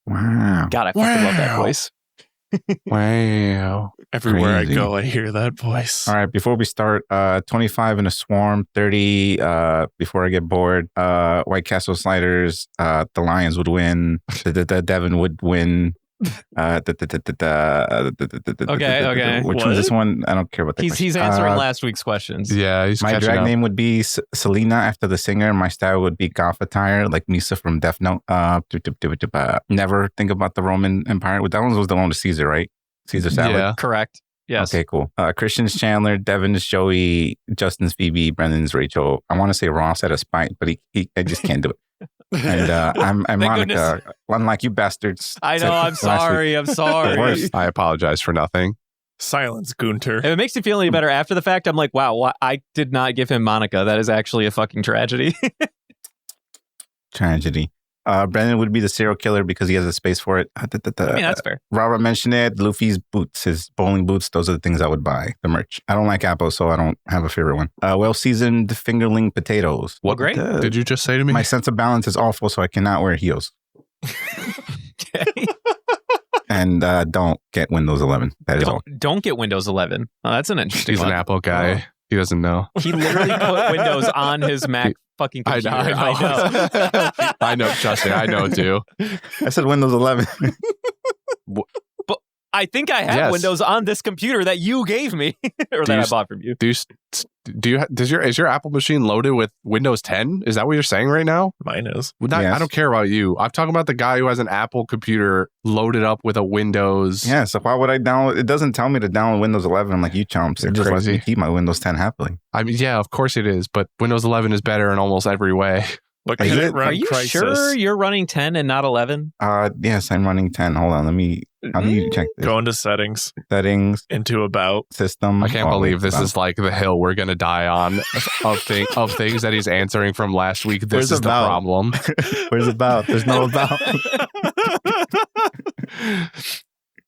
Wow. God, I fucking love that voice. Wow. Everywhere Crazy. I go, I hear that voice. All right, before we start, 25 in a swarm, 30 before I get bored. White Castle sliders, the Lions would win. The Devon would win. Okay. Which one's this one? I don't care about that. He's answering last week's questions. Yeah, he's My catching drag up. name would be Selena after the singer. My style would be goth attire, like Misa from Death Note. Never think about the Roman Empire. That one was the one with Caesar, right? Caesar salad. Yeah. Correct. Yes. Okay, cool. Christian's Chandler, Devin's Joey, Justin's Phoebe, Brendan's Rachel. I want to say Ross out of spite, but I just can't do it. And I'm Thank Monica. Unlike you bastards. I know. I'm sorry. I'm sorry. I apologize for nothing. Silence, Gunter. If it makes you feel any better after the fact, I'm like, wow, I did not give him Monica. That is actually a fucking tragedy. Tragedy. Brendan would be the serial killer because he has a space for it. I mean, that's fair. Robert mentioned it. Luffy's boots, his bowling boots, those are the things I would buy, the merch. I don't like apples, so I don't have a favorite one. Well-seasoned fingerling potatoes. What great. did you just say to me? My sense of balance is awful, so I cannot wear heels. Okay. And don't get Windows 11. That is all. Don't get Windows 11. Oh, that's an interesting He's one. an Apple guy. He doesn't know. He literally put Windows on his Mac fucking I computer. know. I know, Justin. I know too. I said Windows 11. But I think I have Yes. Windows on this computer that you gave me or that I bought from you. Is your Apple machine loaded with Windows 10? Is that what you're saying right now? Mine is. Yes. I don't care about you. I'm talking about the guy who has an Apple computer loaded up with a Windows. Yeah, so why would I download? It doesn't tell me to download Windows 11. I'm like, you chumps. It just lets me Crazy. keep my Windows 10 happily. I mean, yeah, of course it is, but Windows 11 is better in almost every way. Look Is at it? it run Are you Crisis. sure you're running 10 and not 11? Yes, I'm running 10. Hold on. How do you check this? Go into settings, Settings, into about. system. I can't Oh, believe this wow. is like the hill we're going to die on of things that he's answering from last week. This Where's is the about? problem. Where's about? There's no about.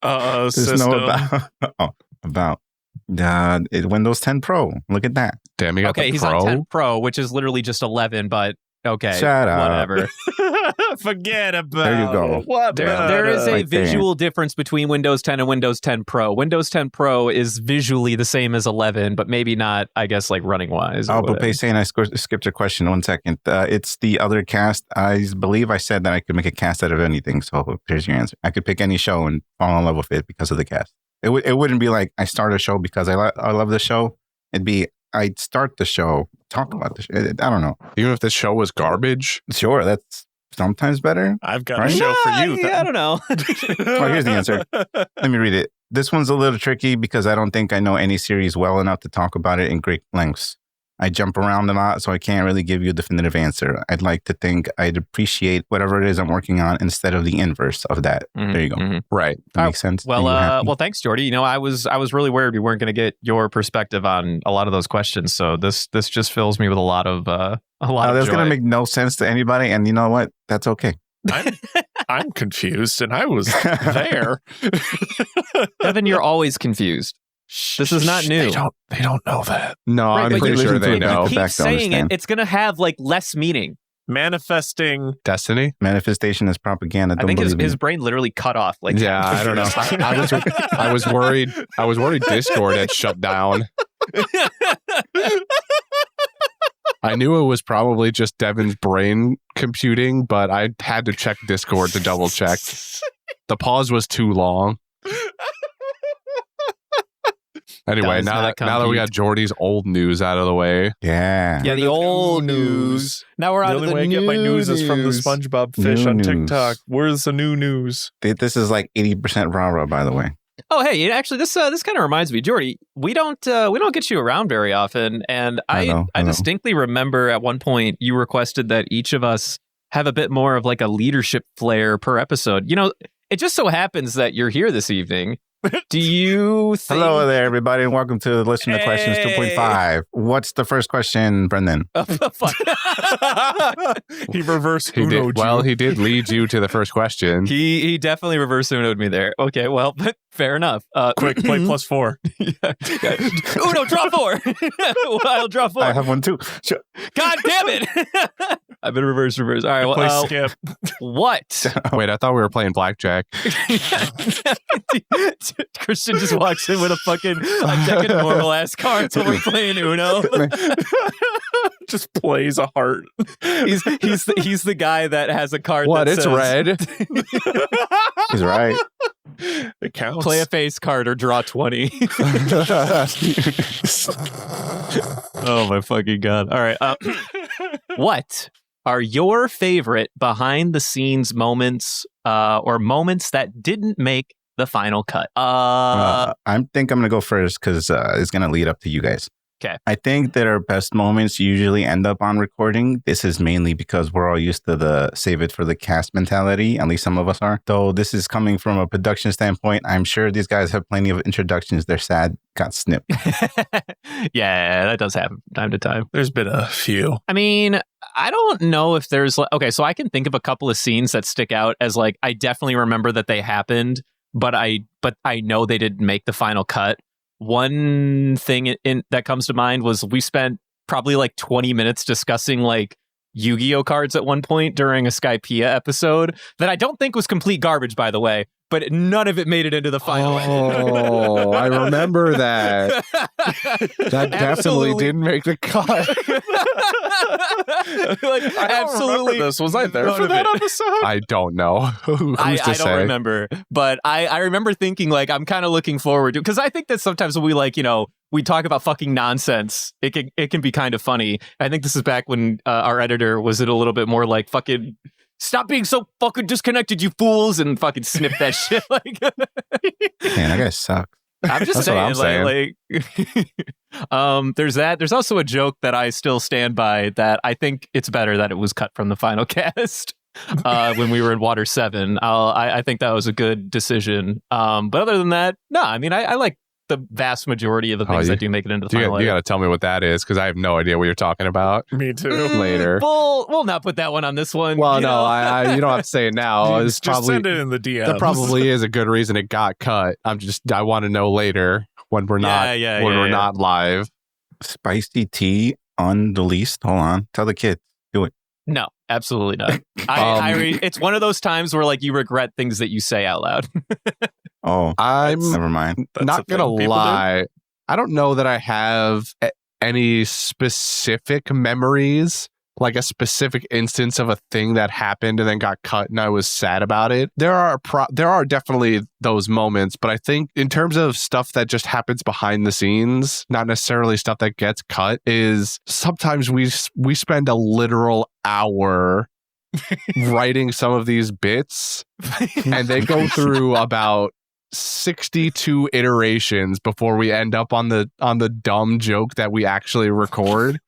There's System. no about. Oh, about. Windows 10 Pro. Look at that. Damn, you got Okay, the he's Pro. on 10 Pro, which is literally just 11, but okay. Shut up. Whatever. Forget about There you go. it. What There is a Right there. visual difference between Windows 10 and Windows 10 Pro. Windows 10 Pro is visually the same as 11, but maybe not, I guess, like running wise. Oh, but saying I skipped your question 1 second. It's the other cast. I believe I said that I could make a cast out of anything. So here's your answer. I could pick any show and fall in love with it because of the cast. It wouldn't be like I start a show because I love the show. It'd be I'd start the show, talk about the show. I don't know. Even if the show was garbage. Sure, that's sometimes better. I've got Right? a show for you. I don't know. Well, here's the answer. Let me read it. This one's a little tricky because I don't think I know any series well enough to talk about it in great lengths. I jump around a lot, so I can't really give you a definitive answer. I'd like to think I'd appreciate whatever it is I'm working on instead of the inverse of that. There you go. Mhm. Right. That makes sense. Are you Well, happy? thanks, Jordy. You know, I was really worried we weren't going to get your perspective on a lot of those questions. So this just fills me with a lot of that's joy. going to make no sense to anybody. And you know what? That's okay. I'm confused, and I was there. Evan, you're always confused. This is not new. They don't know that. No, Right, I'm but pretty you sure listen to they it know. back Keep to saying it. understand. It's going to have like less meaning. Manifesting. Destiny? Manifestation is propaganda. I Don't think believe me. his brain literally cut off. Like, Yeah, I don't know. I was worried. I was worried Discord had shut down. I knew it was probably just Devin's brain computing, but I had to check Discord to double check. The pause was too long. Anyway, Does now not that we got compute. Jordy's old news out of the way, Yeah. Yeah, the old news. Now we're The on only to the way I get my news is from the news. SpongeBob fish New on news. TikTok. Where's the new news? This is like 80% rah-rah, by the way. Oh, hey, actually, this kind of reminds me, Jordy. We don't get you around very often, and I know. I distinctly remember at one point you requested that each of us have a bit more of like a leadership flair per episode. You know, it just so happens that you're here this evening. Do you think? Hello there, everybody, and welcome to Listen to Questions Hey. 2.5. What's the first question, Brendan? Fuck. He reversed he did lead you to the first question. He definitely reverse Uno'd me there. Okay, well, but Fair enough. Quick, play +4. Uno, draw 4. I'll draw 4. I have one too. Sure. God damn it. I've been reverse. All right. Play Well, skip. what? Wait, I thought we were playing blackjack. Christian just walks in with a deck of normal ass cards while we're playing Uno. Just plays a heart. He's the guy that has a card. What? That It's says, red. He's right. It counts. Play a face card or draw 20. Oh my fucking god! All right. What are your favorite behind the scenes moments, or moments that didn't make the final cut? I think I'm gonna go first because it's gonna lead up to you guys. Okay. I think that our best moments usually end up on recording. This is mainly because we're all used to the save it for the cast mentality. At least some of us are. Though this is coming from a production standpoint, I'm sure these guys have plenty of introductions. They're sad, got snipped. Yeah, that does happen from time to time. There's been a few. I mean, I don't know if there's okay, so I can think of a couple of scenes that stick out as like I definitely remember that they happened, but I know they didn't make the final cut. One thing that comes to mind was we spent probably like 20 minutes discussing like Yu-Gi-Oh cards at one point during a Skypiea episode that I don't think was complete garbage, by the way, but none of it made it into the final. Oh, I remember that. That definitely didn't make the cut. Like, I don't remember this. Was I there for that episode? I don't know. Who's to I say? don't remember, but I remember thinking like I'm kind of looking forward to, because I think that sometimes when we we talk about fucking nonsense, it can be kind of funny. I think this is back when our editor was it a little bit more like fucking stop being so fucking disconnected, you fools, and fucking snip that shit. Like, Man, that guy sucks. I'm just That's what saying, I'm there's that. There's also a joke that I still stand by that I think it's better that it was cut from the final cast when we were in Water 7. I think that was a good decision. But other than that, no, I mean, I like the vast majority of the things that do make it into the final. You got to tell me what that is because I have no idea what you're talking about. Me too. Later. We'll not put that one on this one. Well, no, I you don't have to say it now. It's Just probably send it in the DMs. that probably is a good reason it got cut. I want to know later when we're not we're not live. Spicy tea on the least. Hold on. Tell the kids. Do it. No, absolutely not. It's one of those times where like you regret things that you say out loud. Oh, I'm never mind. That's not a thing gonna people lie. I don't know that I have any specific memories, like a specific instance of a thing that happened and then got cut and I was sad about it. There are definitely those moments, but I think in terms of stuff that just happens behind the scenes, not necessarily stuff that gets cut, is sometimes we spend a literal hour writing some of these bits and they go through about 62 iterations before we end up on the dumb joke that we actually record.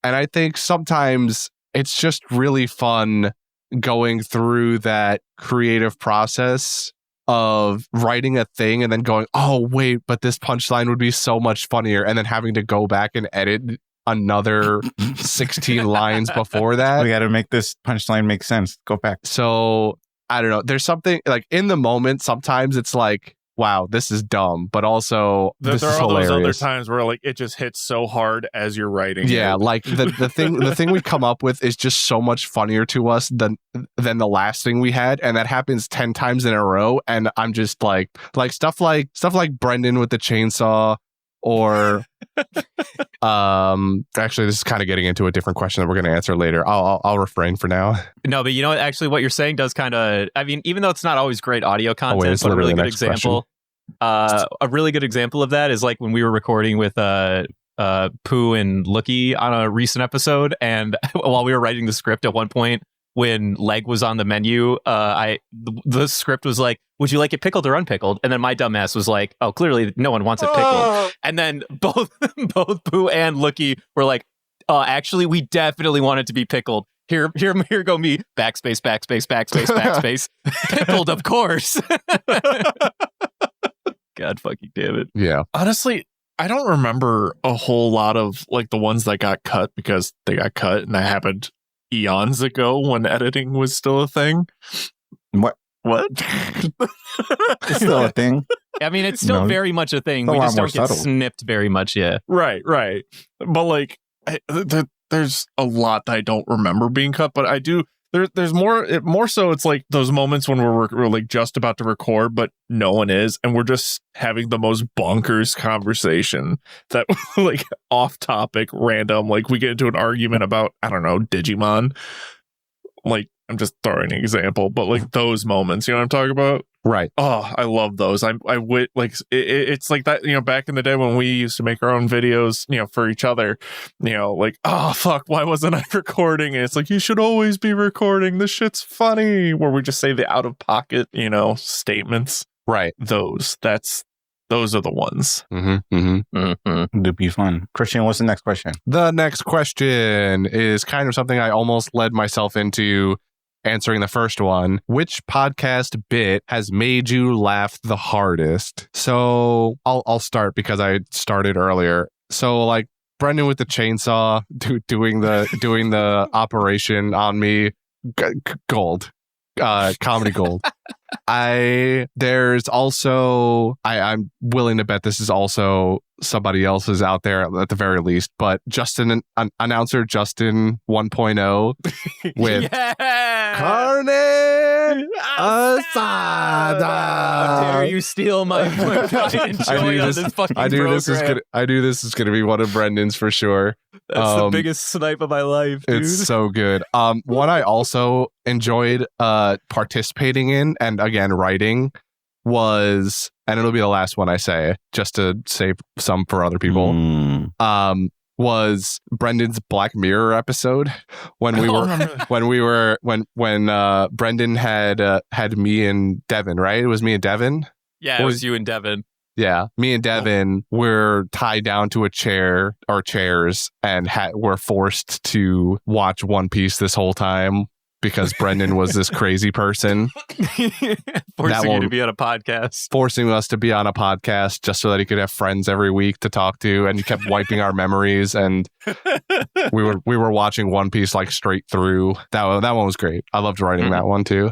And I think sometimes it's just really fun going through that creative process of writing a thing and then going, oh wait, but this punchline would be so much funnier, and then having to go back and edit another 16 lines before that. We got to make this punchline make sense. Go back. So I don't know. There's something like in the moment, sometimes it's like, wow, this is dumb, but also this there is are all hilarious. those other times where like it just hits so hard as you're writing. Yeah, it. like the thing we come up with is just so much funnier to us than the last thing we had, and that happens 10 times in a row. And I'm just like stuff like Brendan with the chainsaw, or actually this is kind of getting into a different question that we're going to answer later. I'll refrain for now. No, but you know what? Actually, what you're saying does kind of, I mean, even though it's not always great audio content, but a really good example. A really good example of that is like when we were recording with Pooh and Lookie on a recent episode, and while we were writing the script at one point, when Leg was on the menu, the script was like, would you like it pickled or unpickled? And then my dumbass was like, oh, clearly no one wants it pickled. And then both Pooh and Lookie were like, actually, we definitely want it to be pickled. Here go me, backspace, pickled, of course. God fucking damn it. Yeah. Honestly, I don't remember a whole lot of like the ones that got cut because they got cut, and that happened eons ago when editing was still a thing. What What? It's still a thing. I mean, it's still No, very much a thing. a We lot just more don't get subtle. snipped very much yet. Right. But like, there's a lot that I don't remember being cut, but I do. There's more so. It's like those moments when we're like just about to record, but no one is, and we're just having the most bonkers conversation that like off topic, random. Like we get into an argument about, I don't know, Digimon. Like, I'm just throwing an example, but like those moments, you know what I'm talking about? Right. Oh, I love those. It's like that, back in the day when we used to make our own videos, for each other, like, oh, fuck, why wasn't I recording? And it's like, you should always be recording. This shit's funny. Where we just say the out of pocket, statements. Right. Those are the ones. It'd be fun. Christian, what's the next question? The next question is kind of something I almost led myself into answering the first one. Which podcast bit has made you laugh the hardest? So I'll start because I started earlier. So like Brendan with the chainsaw doing the operation on me, gold. Comedy gold. There's also I'm willing to bet this is also somebody else's out there at the very least, but announcer Justin 1.0 with carne asada. How dare you steal my pride and joy on this fucking program. I knew this is gonna be one of Brendan's for sure. That's the biggest snipe of my life, dude. It's so good. One I also enjoyed participating in and again writing was, and it'll be the last one I say just to save some for other people. Was Brendan's Black Mirror episode when Brendan had me and Devin, right? It was me and Devin. Yeah, it was you and Devin. Yeah, me and Devin were tied down to a chair or chairs and were forced to watch One Piece this whole time because Brendan was this crazy person. Forcing you to be on a podcast. Forcing us to be on a podcast just so that he could have friends every week to talk to, and he kept wiping our memories, and we were watching One Piece like straight through. That one was great. I loved writing that one too.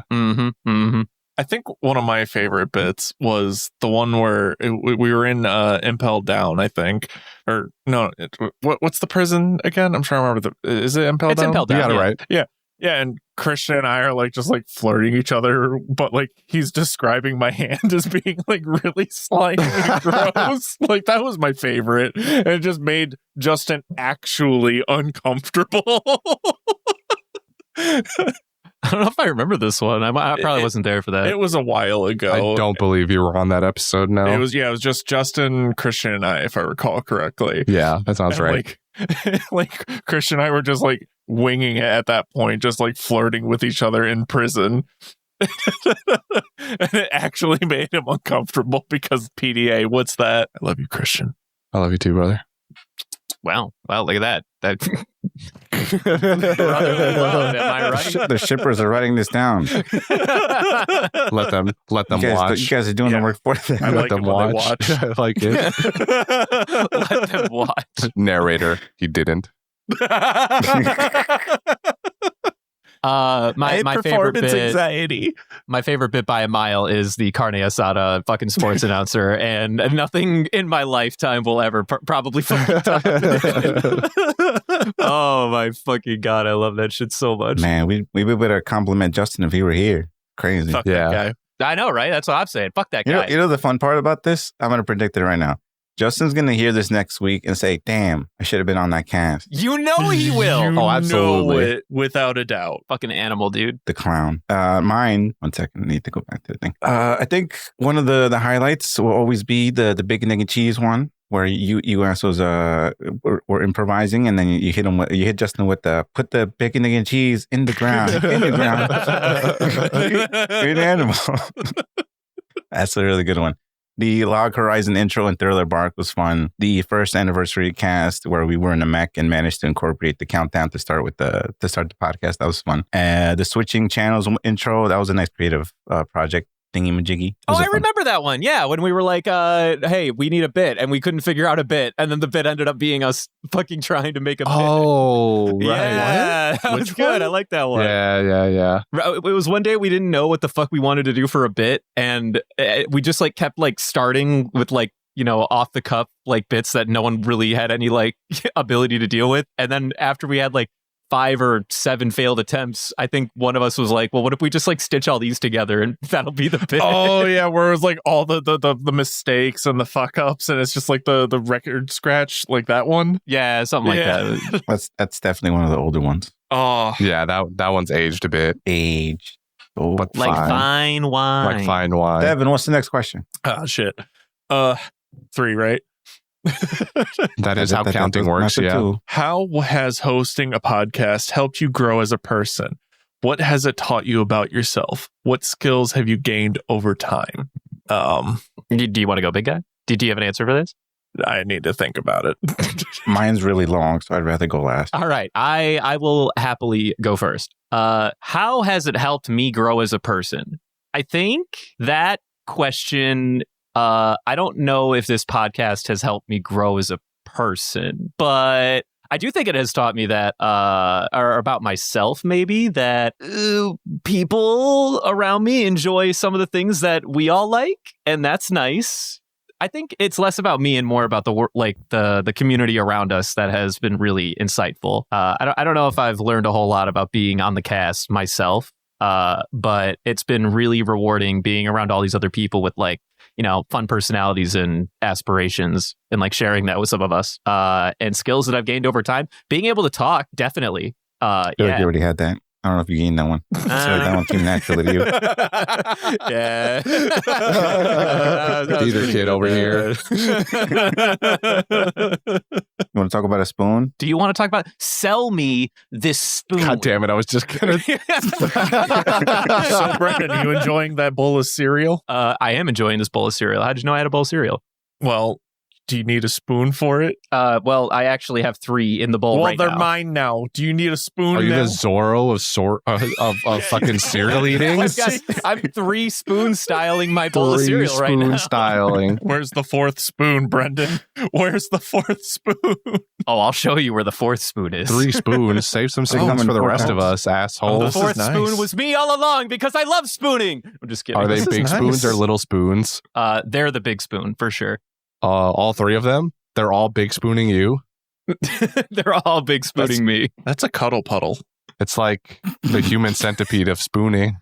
I think one of my favorite bits was the one where we were in Impelled Down, I think. Or no, what's the prison again? I'm trying to remember. Is it Impelled Down? It's Impelled Down. You got it right. Yeah. Yeah, and Christian and I are like just like flirting each other, but like he's describing my hand as being like really slimy and gross. Like that was my favorite. And it just made Justin actually uncomfortable. I don't know if I remember this one. I probably wasn't there for that. It was a while ago. I don't believe you were on that episode now. It was just Justin, Christian, and I, if I recall correctly. Yeah, that sounds right. Like Christian and I were just like winging it at that point, just like flirting with each other in prison. And it actually made him uncomfortable because PDA, what's that? I love you, Christian. I love you too, brother. Wow, look at that. Am I right? The shippers are writing this down. Let them watch. You guys are doing the work for them. I Let like them it when they watch. I like it. Let them watch. Narrator, he didn't. My favorite bit, anxiety. My favorite bit by a mile is the carne asada fucking sports announcer, and nothing in my lifetime will ever probably fucking top it. Oh my fucking god, I love that shit so much. Man, we would better compliment Justin if he were here. Crazy. Fuck Yeah. that guy. I know, right? That's what I'm saying. Fuck that guy. You know the fun part about this? I'm going to predict it right now. Justin's going to hear this next week and say, damn, I should have been on that cast. You know he will. You Oh, absolutely. know it without a doubt. Fucking animal, dude. The clown. Mine, one second, I need to go back to the thing. I think one of the highlights will always be the bacon, egg, and cheese one, where you assholes were improvising, and then you hit Justin with the put the bacon, egg, and cheese in the ground. In the ground. You're an animal. That's a really good one. The Log Horizon intro and Thriller Bark was fun. The first anniversary cast where we were in a mech and managed to incorporate the countdown to start the podcast. That was fun. The switching channels intro, that was a nice creative project. thingy-majiggy. Oh, Those I are fun. remember that one. Yeah, when we were like, hey, we need a bit, and we couldn't figure out a bit, and then the bit ended up being us fucking trying to make a bit. Oh, right. Yeah, that was good. I like that one. Yeah. It was one day we didn't know what the fuck we wanted to do for a bit, and we just like kept like starting with like, off the cuff like bits that no one really had any like ability to deal with, and then after we had like 5 or 7 failed attempts, I think one of us was like, well, what if we just like stitch all these together and that'll be the bit? Oh yeah, where it was like all the mistakes and the fuck ups, and it's just like the record scratch, like that one. Yeah, something like that. That's definitely one of the older ones. Oh Yeah, that one's aged a bit. Age. Oh, But Like fine wine. Like fine wine. Devin, what's the next question? shit. 3, right? That is how counting that's works, not the yeah. 2. How has hosting a podcast helped you grow as a person? What has it taught you about yourself? What skills have you gained over time? Do you want to go, big guy? Do you have an answer for this? I need to think about it. Mine's really long, so I'd rather go last. All right, I will happily go first. How has it helped me grow as a person? I think that question, I don't know if this podcast has helped me grow as a person, but I do think it has taught me that, or about myself maybe, that people around me enjoy some of the things that we all like, and that's nice. I think it's less about me and more about the community around us that has been really insightful. I don't know if I've learned a whole lot about being on the cast myself, but it's been really rewarding being around all these other people with like, fun personalities and aspirations, and like sharing that with some of us, and skills that I've gained over time. Being able to talk, definitely. I feel like you already had that. I don't know if you gained that one. So that one came naturally to you. Yeah. Peter kid over here. You want to talk about a spoon? Do you want to talk about sell me this spoon? God damn it, I was just gonna So, Brendan, are you enjoying that bowl of cereal? I am enjoying this bowl of cereal. How did you know I had a bowl of cereal? Well, do you need a spoon for it? Well, I actually have 3 in the bowl Well, right they're now. mine now. Do you need a spoon Are you now? the Zorro of fucking cereal eating? I'm 3 spoon styling my bowl of cereal right now. Styling. Where's the 4th spoon, Brendan? Where's the 4th spoon? Oh, I'll show you where the 4th spoon is. 3 spoons. Save some spoons for the rest of us, The assholes. This is 4th nice. spoon was me all along because I love spooning. I'm just kidding. Are they This is big nice. spoons or little spoons? They're the big spoon for sure. All 3 of them? They're all big spooning you? They're all big spooning me. That's a cuddle puddle. It's like the human centipede of spooning.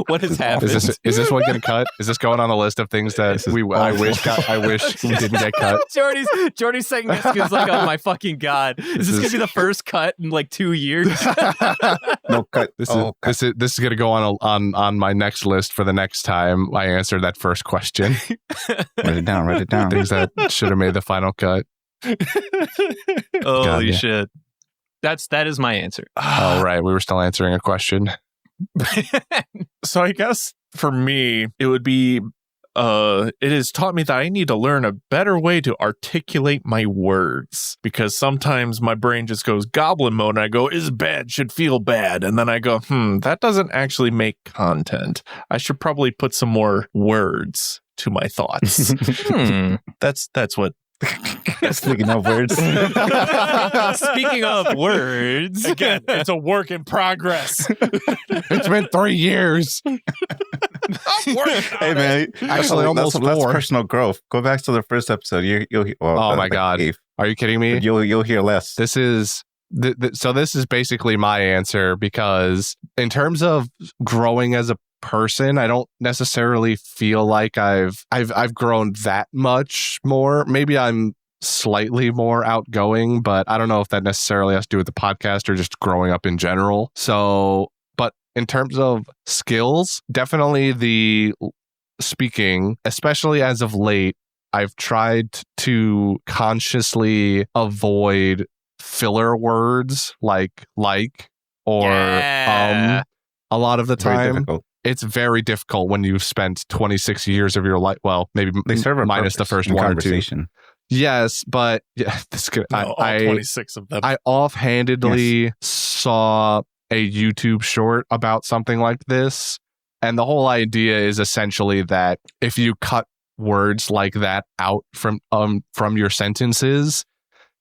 What has happened? Is this one getting cut? Is this going on the list of things that I wish didn't get cut? Jordy's saying this because like, oh my fucking god, is this gonna be the first cut in like 2 years? No cut. This is gonna go on my next list for the next time I answer that first question. Write it down. Write it down. Things that should have made the final cut. Oh, God, you yeah. should. That is my answer. All right, we were still answering a question. So I guess for me, it would be, it has taught me that I need to learn a better way to articulate my words, because sometimes my brain just goes goblin mode and I go, is bad, should feel bad. And then I go, that doesn't actually make content. I should probably put some more words to my thoughts. That's what. Speaking of words. Speaking of words, Again, it's a work in progress. It's been 3 years. I'm working on Hey man, actually, almost that's 4. personal growth. Go back to the first episode. You'll hear. Well, Oh my like God. 8th. Are you kidding me? But you'll hear less. This is so this is basically my answer, because in terms of growing as a person, I don't necessarily feel like I've grown that much more. Maybe I'm slightly more outgoing, but I don't know if that necessarily has to do with the podcast or just growing up in general. So, but in terms of skills, definitely the speaking, especially as of late, I've tried to consciously avoid filler words like or Yeah. a lot of the Very time. difficult. It's very difficult when you've spent 26 years of your life. Well, maybe They serve a minus the purpose first in 1 or 2. conversation. Yes, but yeah, this could, all I 26 of them. I offhandedly saw a YouTube short about something like this, And the whole idea is essentially that if you cut words like that out from your sentences,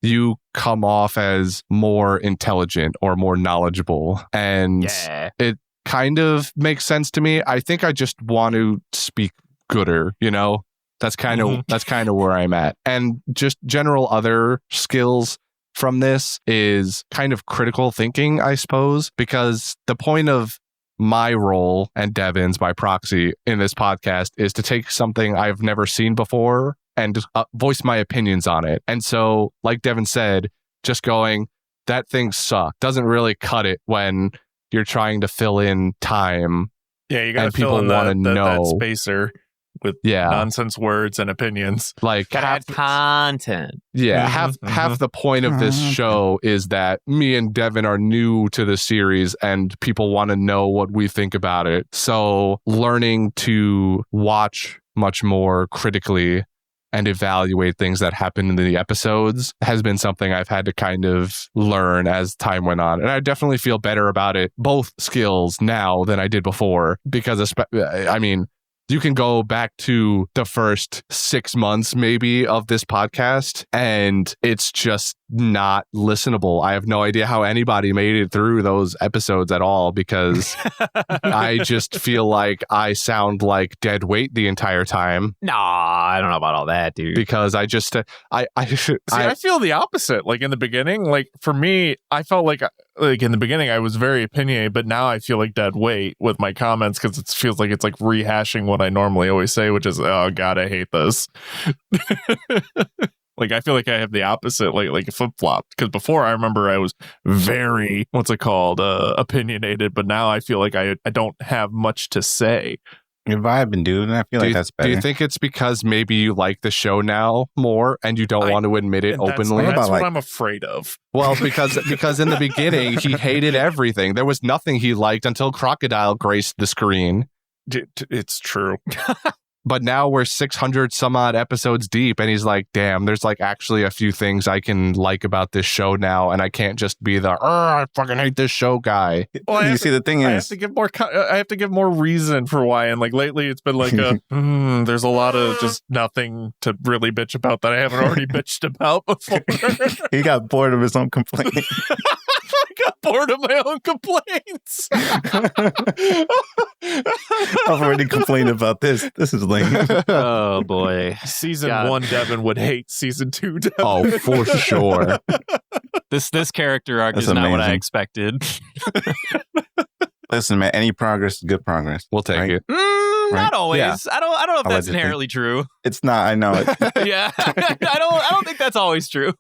you come off as more intelligent or more knowledgeable. And it kind of makes sense to me. I think I just want to speak gooder, you know? That's kind of where I'm at. And just general other skills from this is kind of critical thinking, I suppose, because the point of my role and Devin's by proxy in this podcast is to take something I've never seen before and voice my opinions on it. And so, like Devin said, just going, that thing sucked doesn't really cut it when you're trying to fill in time. Yeah, you got to fill in that spacer with nonsense words and opinions. Like content. Yeah, half the point of this show is that me and Devin are new to the series and people want to know what we think about it. So learning to watch much more critically and evaluate things that happen in the episodes has been something I've had to kind of learn as time went on. And I definitely feel better about it, both skills now than I did before, because I mean, you can go back to the first 6 months maybe of this podcast and it's just not listenable. I have no idea how anybody made it through those episodes at all, because I just feel like I sound like dead weight the entire time. Nah, I don't know about all that, dude. Because I just I feel the opposite. Like in the beginning, like for me, I felt like in the beginning I was very opinionated, but now I feel like dead weight with my comments because it feels like it's like rehashing what I normally always say, which is, oh god, I hate this. Like I feel like I have the opposite, like flip flopped. Because before I remember I was very opinionated, but now I feel like I don't have much to say. You're vibing, dude. And I feel like that's better. Do you think it's because maybe you like the show now more and you don't want to admit it openly? That's what I'm afraid of. Well, because in the beginning he hated everything. There was nothing he liked until Crocodile graced the screen. It's true. But now we're 600 some odd episodes deep and he's like, damn, there's like actually a few things I can like about this show now, and I can't just be the I fucking hate this show guy. Well, you see, the thing is, I have to give more reason for why. And like lately it's been like there's a lot of just nothing to really bitch about that I haven't already bitched about before. He got bored of his own complaint. I got bored of my own complaints. I've already complained about this. This is lame. Oh boy. Season 1 Devin would hate season 2 Devin. Oh, for sure. This character arc is not what I expected. Listen, man, any progress is good progress. We'll take it. Not always. Yeah. I don't know if that's inherently true. It's not. I know it. Yeah. I don't think that's always true.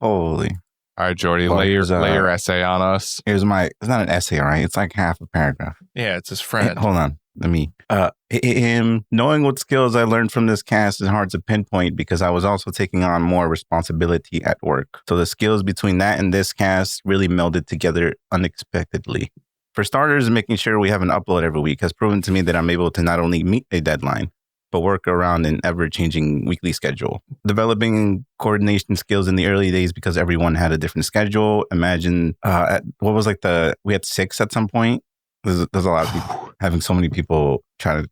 Holy. All right, Jordy, lay your essay on us. It's not an essay, all right? It's like half a paragraph. Yeah, it's his friend. Hold on. Knowing what skills I learned from this cast is hard to pinpoint because I was also taking on more responsibility at work. So the skills between that and this cast really melded together unexpectedly. For starters, making sure we have an upload every week has proven to me that I'm able to not only meet a deadline, but work around an ever-changing weekly schedule. Developing coordination skills in the early days because everyone had a different schedule. Imagine, we had 6 at some point. There's a lot of people, having so many people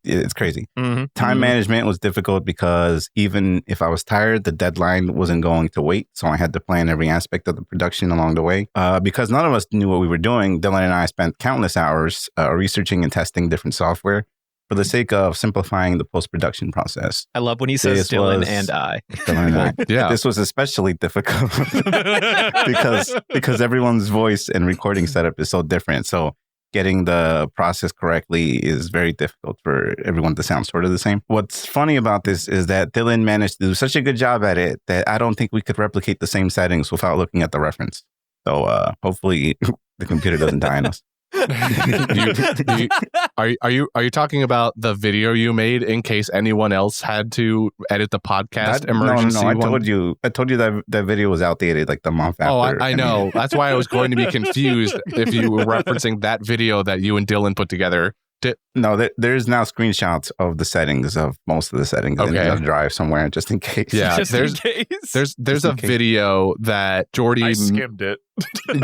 it's crazy. Mm-hmm. Time management was difficult because even if I was tired, the deadline wasn't going to wait. So I had to plan every aspect of the production along the way. Because none of us knew what we were doing, Dylan and I spent countless hours researching and testing different software for the sake of simplifying the post-production process. I love when he says Dylan and I. Yeah. This was especially difficult because everyone's voice and recording setup is so different. So getting the process correctly is very difficult for everyone to sound sort of the same. What's funny about this is that Dylan managed to do such a good job at it that I don't think we could replicate the same settings without looking at the reference. So hopefully the computer doesn't die on us. Are you talking about the video you made in case anyone else had to edit the podcast emergency? No, I told you that that video was outdated like the month after. Oh, I know. That's why I was going to be confused if you were referencing that video that you and Dylan put together. No, there's now screenshots of the settings of most of the settings in the drive somewhere, just in case. Yeah, Just in case. there's a video that Jordy I skimmed it.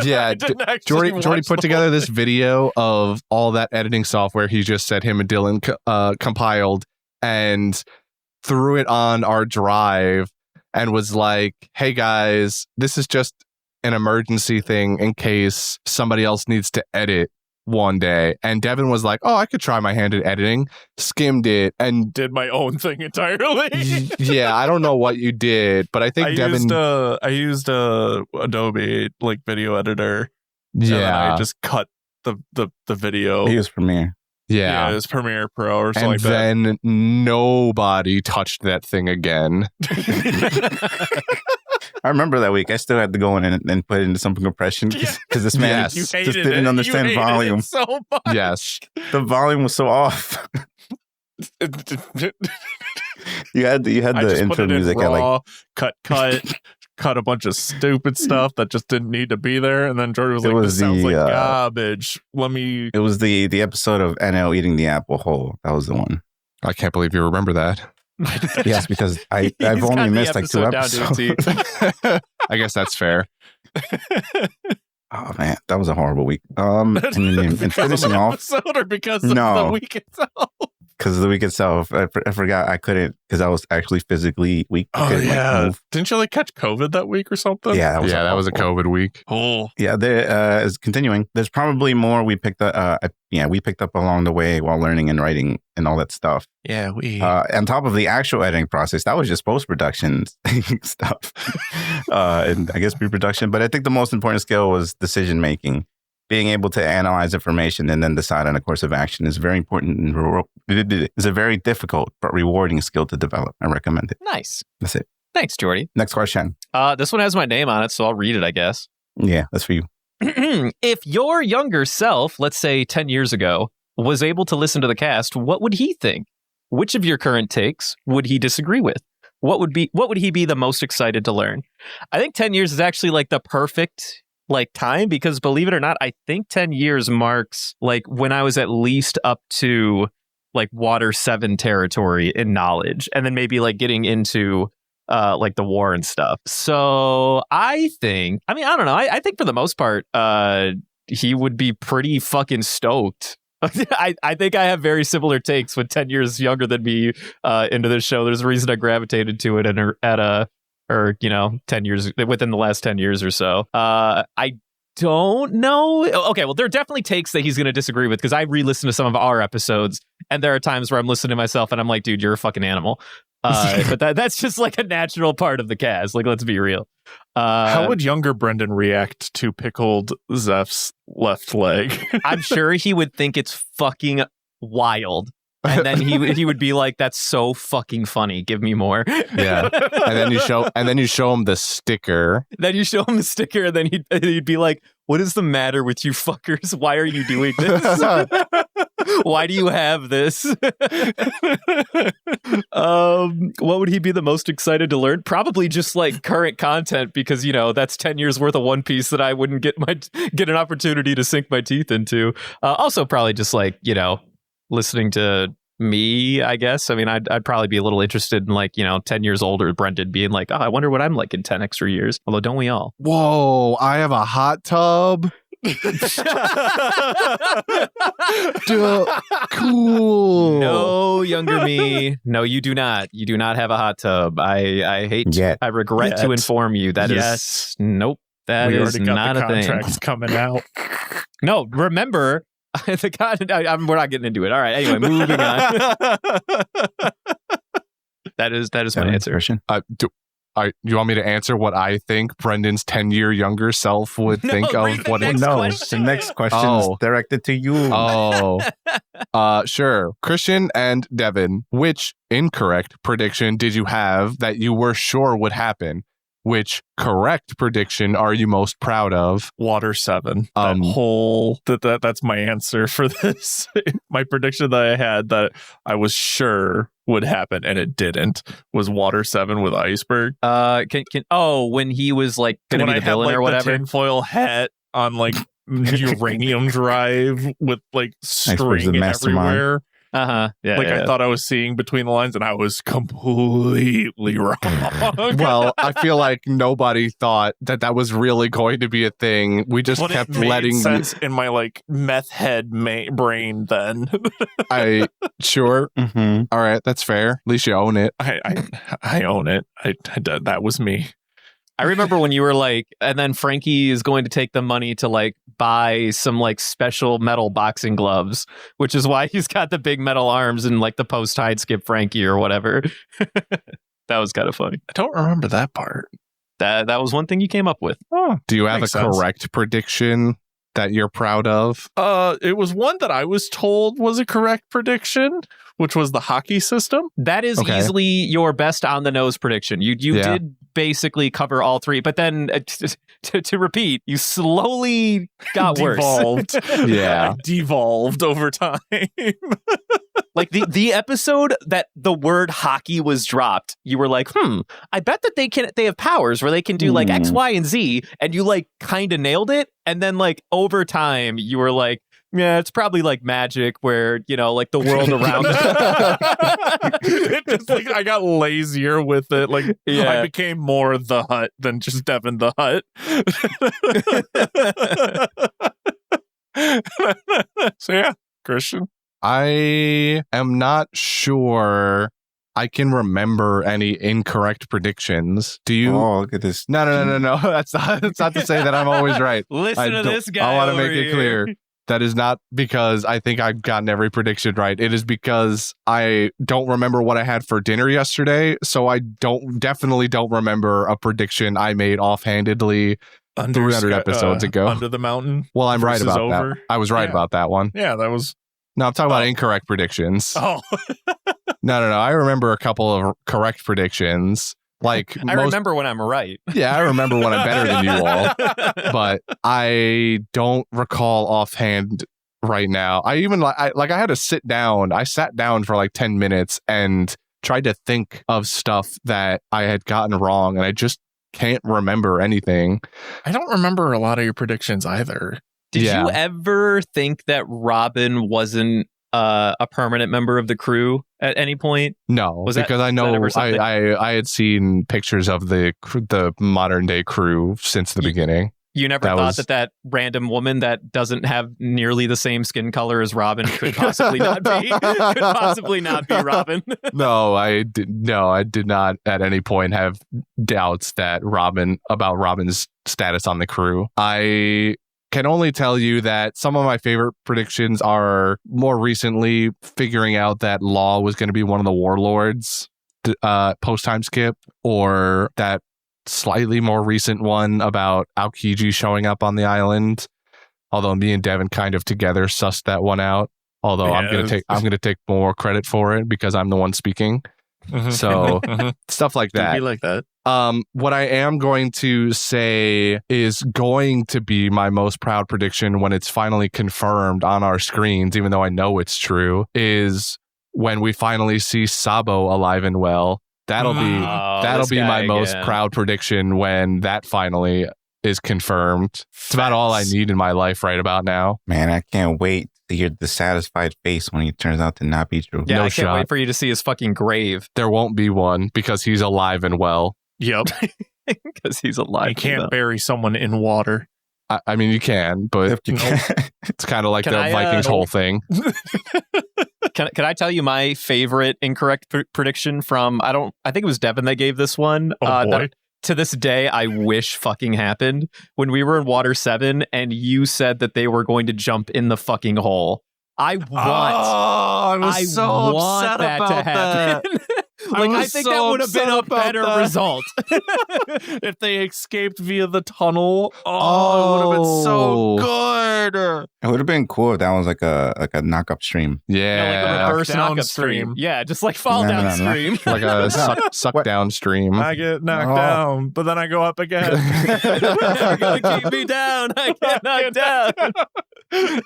Yeah, I didn't actually Jordy watch put the together whole this thing. video of all that editing software he just said him and Dylan compiled and threw it on our drive and was like, hey guys, this is just an emergency thing in case somebody else needs to edit one day. And Devin was like, oh, I could try my hand at editing, skimmed it, and Did my own thing entirely. yeah, I don't know what you did, but I think Devin I used Adobe like video editor. And then yeah, I just cut the video. He was Premiere. yeah. It was Premiere Pro or something And like that. then nobody touched that thing again. I remember that week. I still had to go in and put it into some compression because this man Yes. You just hated didn't it. understand You hated volume. it so much. Yes. The volume was so off. You had the I just put intro it in music at like raw, cut a bunch of stupid stuff that just didn't need to be there. And then Jordan was It like, was this sounds the, like garbage. Let me. it was the episode of NL eating the apple whole. That was the one. I can't believe you remember that. Yes, because I've He's got only the missed like 2 episode down to a episodes. T. I guess that's fair. Oh man, that was a horrible week. And finishing off Episode or because of No. the week itself? because of the week itself, I forgot I couldn't because I was actually physically weak. I Oh couldn't, like, yeah, move. didn't you like catch COVID that week or something? Yeah, That was a awful. COVID week. Oh, Yeah, there is continuing. There's probably more we picked up. We picked up along the way while learning and writing and all that stuff. yeah, we. On top of the actual editing process, that was just post production stuff, and I guess pre-production. But I think the most important skill was decision making. Being able to analyze information and then decide on a course of action is very important. And it's a very difficult but rewarding skill to develop. I recommend it. Nice. That's it. Thanks, Jordy. Next question. This one has my name on it, so I'll read it, I guess. Yeah, that's for you. If your younger self, let's say 10 years ago, was able to listen to the cast, what would he think? Which of your current takes would he disagree with? What would he be the most excited to learn? I think 10 years is actually like the perfect time, because believe it or not, I think 10 years marks like when I was at least up to like Water 7 territory in knowledge, and then maybe like getting into like the war and stuff. So I think, I don't know. I think for the most part, he would be pretty fucking stoked. I think I have very similar takes with 10 years younger than me into this show. There's a reason I gravitated to it or 10 years within the last 10 years or so. I don't know. Okay, well, there are definitely takes that he's going to disagree with, because I re-listen to some of our episodes, and there are times where I'm listening to myself and I'm like, dude, you're a fucking animal. But that's just like a natural part of the cast. Like, let's be real. How would younger Brendan react to pickled Zeph's left leg? I'm sure he would think it's fucking wild. And then he would be like, "That's so fucking funny. Give me more." Yeah, and then you show him the sticker. Then you show him the sticker, and then he'd be like, "What is the matter with you fuckers? Why are you doing this? Why do you have this?" What would he be the most excited to learn? Probably just like current content, because that's 10 years worth of One Piece that I wouldn't get an opportunity to sink my teeth into. Also, probably just like listening to me, I guess. I'd probably be a little interested in 10 years older Brendan being like, oh, I wonder what I'm like in 10 extra years. Although, don't we all? Whoa, I have a hot tub. Duh, cool. No, younger me. No, you do not. You do not have a hot tub. I hate. Yet. I regret to Yet. inform you that is Yes. nope. That we is already got not the a thing. contracts coming out. No, remember we're not getting into it. All right. Anyway, moving on. That is my answer. Christian? You want me to answer what I think Brendan's 10-year younger self would No, think read of the what next it's No, question. the next question is Oh. directed to you. Sure. Christian and Devin, which incorrect prediction did you have that you were sure would happen? Which correct prediction are you most proud of? Water 7. That's my answer for this. My prediction that I had that I was sure would happen and it didn't was Water 7 with Iceberg. When he was like gonna When be I the had villain like or the whatever. tinfoil hat on like uranium drive with like Iceberg's the string mastermind. everywhere. Yeah. I thought I was seeing between the lines, and I was completely wrong. Well, I feel like nobody thought that was really going to be a thing. We just But kept it made letting sense in my like meth head brain. Then Sure. Mm-hmm. All right, that's fair. At least you own it. I own it. That was me. I remember when you were like, and then Frankie is going to take the money to like buy some like special metal boxing gloves, which is why he's got the big metal arms and like the post hide skip Frankie or whatever. That was kind of funny. I don't remember that part. That was one thing you came up with. Oh, Do you have a makes sense. correct prediction that you're proud of? It was one that I was told was a correct prediction, which was the hockey system. That is Okay. easily your best on the nose prediction. You Yeah. did basically cover all three, but then to repeat, you slowly got worse. Devolved. Yeah. I devolved over time. Like the episode that the word hockey was dropped, you were like, I bet that they have powers where they can do like X, Y, and Z, and you like kind of nailed it. And then like over time, you were like, yeah, it's probably like magic where, you know, like the world around It just like I got lazier with it. Like Yeah. I became more the Hut than just Devin the Hut. So yeah, Christian. I am not sure I can remember any incorrect predictions. Do you? Oh, look at this. No. That's not to say that I'm always right. Listen to don't- this guy. I want to over make it here. clear. That is not because I think I've gotten every prediction right. It is because I don't remember what I had for dinner yesterday. So I definitely don't remember a prediction I made offhandedly 300 episodes ago. Under the Mountain. Well, I'm right versus about Over. that. I was right Yeah. about that one. Yeah, that was. No, I'm talking about Oh. incorrect predictions. Oh, No. I remember a couple of correct predictions. Like I remember when I'm right. Yeah, I remember when I'm better than you all. But I don't recall offhand right now. I had to sit down. I sat down for like 10 minutes and tried to think of stuff that I had gotten wrong, and I just can't remember anything. I don't remember a lot of your predictions either. Did Yeah. you ever think that Robin wasn't a permanent member of the crew at any point? No, Was that- because I was that ever know something? I had seen pictures of the modern day crew since the beginning. You never That thought was- that woman woman that doesn't have nearly the same skin color as Robin could possibly not be Robin. No, I did not at any point have doubts that about Robin's status on the crew. I can only tell you that some of my favorite predictions are more recently figuring out that Law was going to be one of the warlords post time skip, or that slightly more recent one about Aokiji showing up on the island. Although me and Devin kind of together sussed that one out. Although I'm gonna take more credit for it because I'm the one speaking. So stuff like It'd that. be like that. What I am going to say is going to be my most proud prediction when it's finally confirmed on our screens, even though I know it's true, is when we finally see Sabo alive and well. That'll be my most proud prediction when that finally is confirmed. It's about all I need in my life right about now. Man, I can't wait to hear the satisfied face when he turns out to not be true. Yeah, No I can't shot. wait for you to see his fucking grave There won't be one because he's alive and well. Yep. because he's alive. You can't bury someone in water. I mean, you can, but If you can. it's kind of like Can the I, Vikings whole thing. Can I tell you my favorite incorrect prediction from I think it was Devin that gave this one. Oh, boy. That to this day I wish fucking happened when we were in Water 7 and you said that they were going to jump in the fucking hole. I want I want that to happen. Like I was think so that would have been a upset about better that. result. If they escaped via the tunnel, it would have been so good. It would have been cool if that was like a knock-up stream. Yeah, Like a reverse Down knock-up stream. stream. Yeah, just like fall No, down no, no. stream. like a suck down stream. I get knocked Oh. down, but then I go up again. You're gonna keep me down. I get knocked down.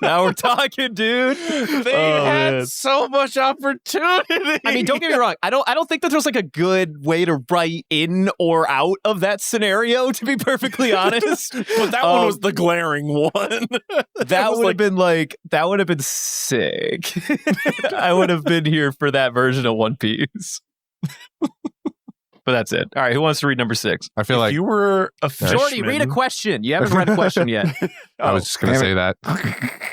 Now we're talking, dude. They had so much opportunity. I mean, don't get me wrong. I don't think that there's like a good way to write in or out of that scenario, to be perfectly honest. But that one was the glaring one. That would have been sick. I would have been here for that version of One Piece. But that's it. All right, who wants to read number 6? I feel if like you were a fishman, Jordy, read a question. You haven't read a question yet. I was just going to say that.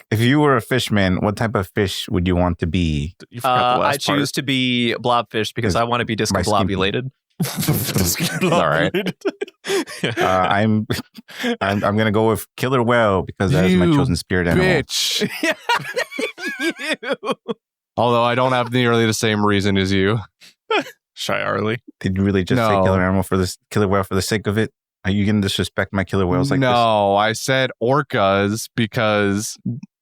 If you were a fishman, what type of fish would you want to be? You forgot the last I choose to be blobfish because I want to be discombobulated. All right. I'm gonna go with killer whale because that is my chosen spirit animal. Bitch. You. Although I don't have nearly the same reason as you. Shy Arlie. Did you really just say No. killer whale for the sake of it? Are you gonna disrespect my killer whales like this? No, I said orcas because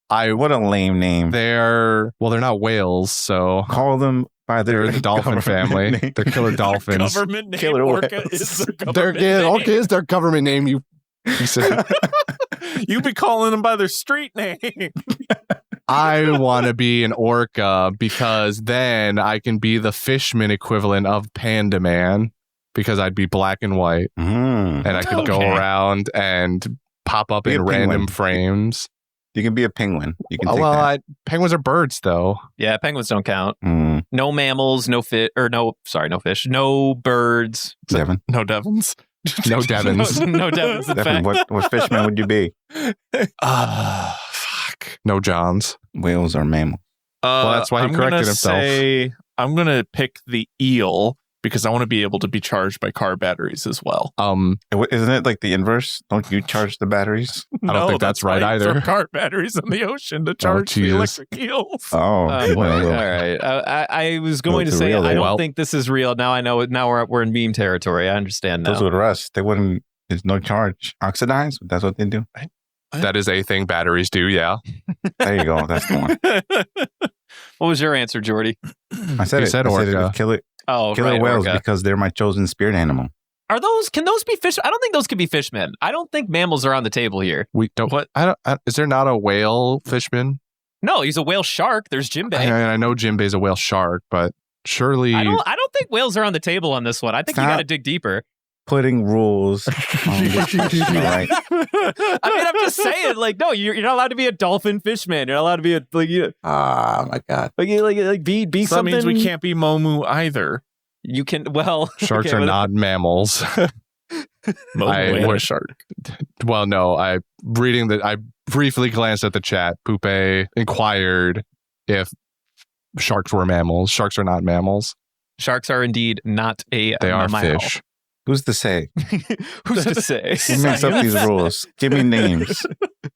What a lame name. they're not whales, so Call them by they're the dolphin government family. name. They're killer dolphins. Government name Killer orca whales. is the They're government name. okay, it's their government name. You said You be calling them by their street name. I want to be an orca because then I can be the fishman equivalent of Panda Man because I'd be black and white Mm. and I could go Okay. around and pop up Be in a random penguin. frames. You can be a penguin. You can take Well, that. penguins are birds though. Yeah, penguins don't count. Mm, No mammals, no fish, no fish, no birds. Devin. No Devons. No Devons. No Devons, in Devin, fact. what fishman would you be? Fuck. No Johns. Whales are mammals. that's why he I'm corrected gonna himself. Say, I'm going to pick the eel because I want to be able to be charged by car batteries as well. Isn't it like the inverse? Don't you charge the batteries? I don't think that's right why you either. throw car batteries in the ocean to charge the Jesus. electric eels. Oh, All well, right. I was going to it's say real, I then. don't Well- think this is real. Now I know it. Now we're in meme territory. I understand those now. would rust. They wouldn't. There's no charge. Oxidize. That's what they do. That is a thing batteries do, yeah. There you go. That's the one. What was your answer, Jordy? I said You it. said I said it. orca. Killer Oh, killer right, whales orca. because they're my chosen spirit animal. Can those be fish? I don't think those could be fishmen. I don't think mammals are on the table here. We don't. What? Is there not a whale fishman? No, he's a whale shark. There's Jimbei. I know Jimbei's a whale shark, but surely I don't think whales are on the table on this one. I think you Stop. got to dig deeper. Putting rules on this question, all right? I mean, I'm just saying, like, no, you're not allowed to be a dolphin fishman. You're not allowed to be Oh my god. be So that something. means we can't be Momu either. You can. Well, sharks okay, are but- not mammals. Momu ain't would- a shark. Well, no, I briefly glanced at the chat. Poupe inquired if sharks were mammals. Sharks are not mammals. Sharks are indeed not a. They are mammal. fish. Who's to say? Who's to say? Who makes up these rules? Give me names.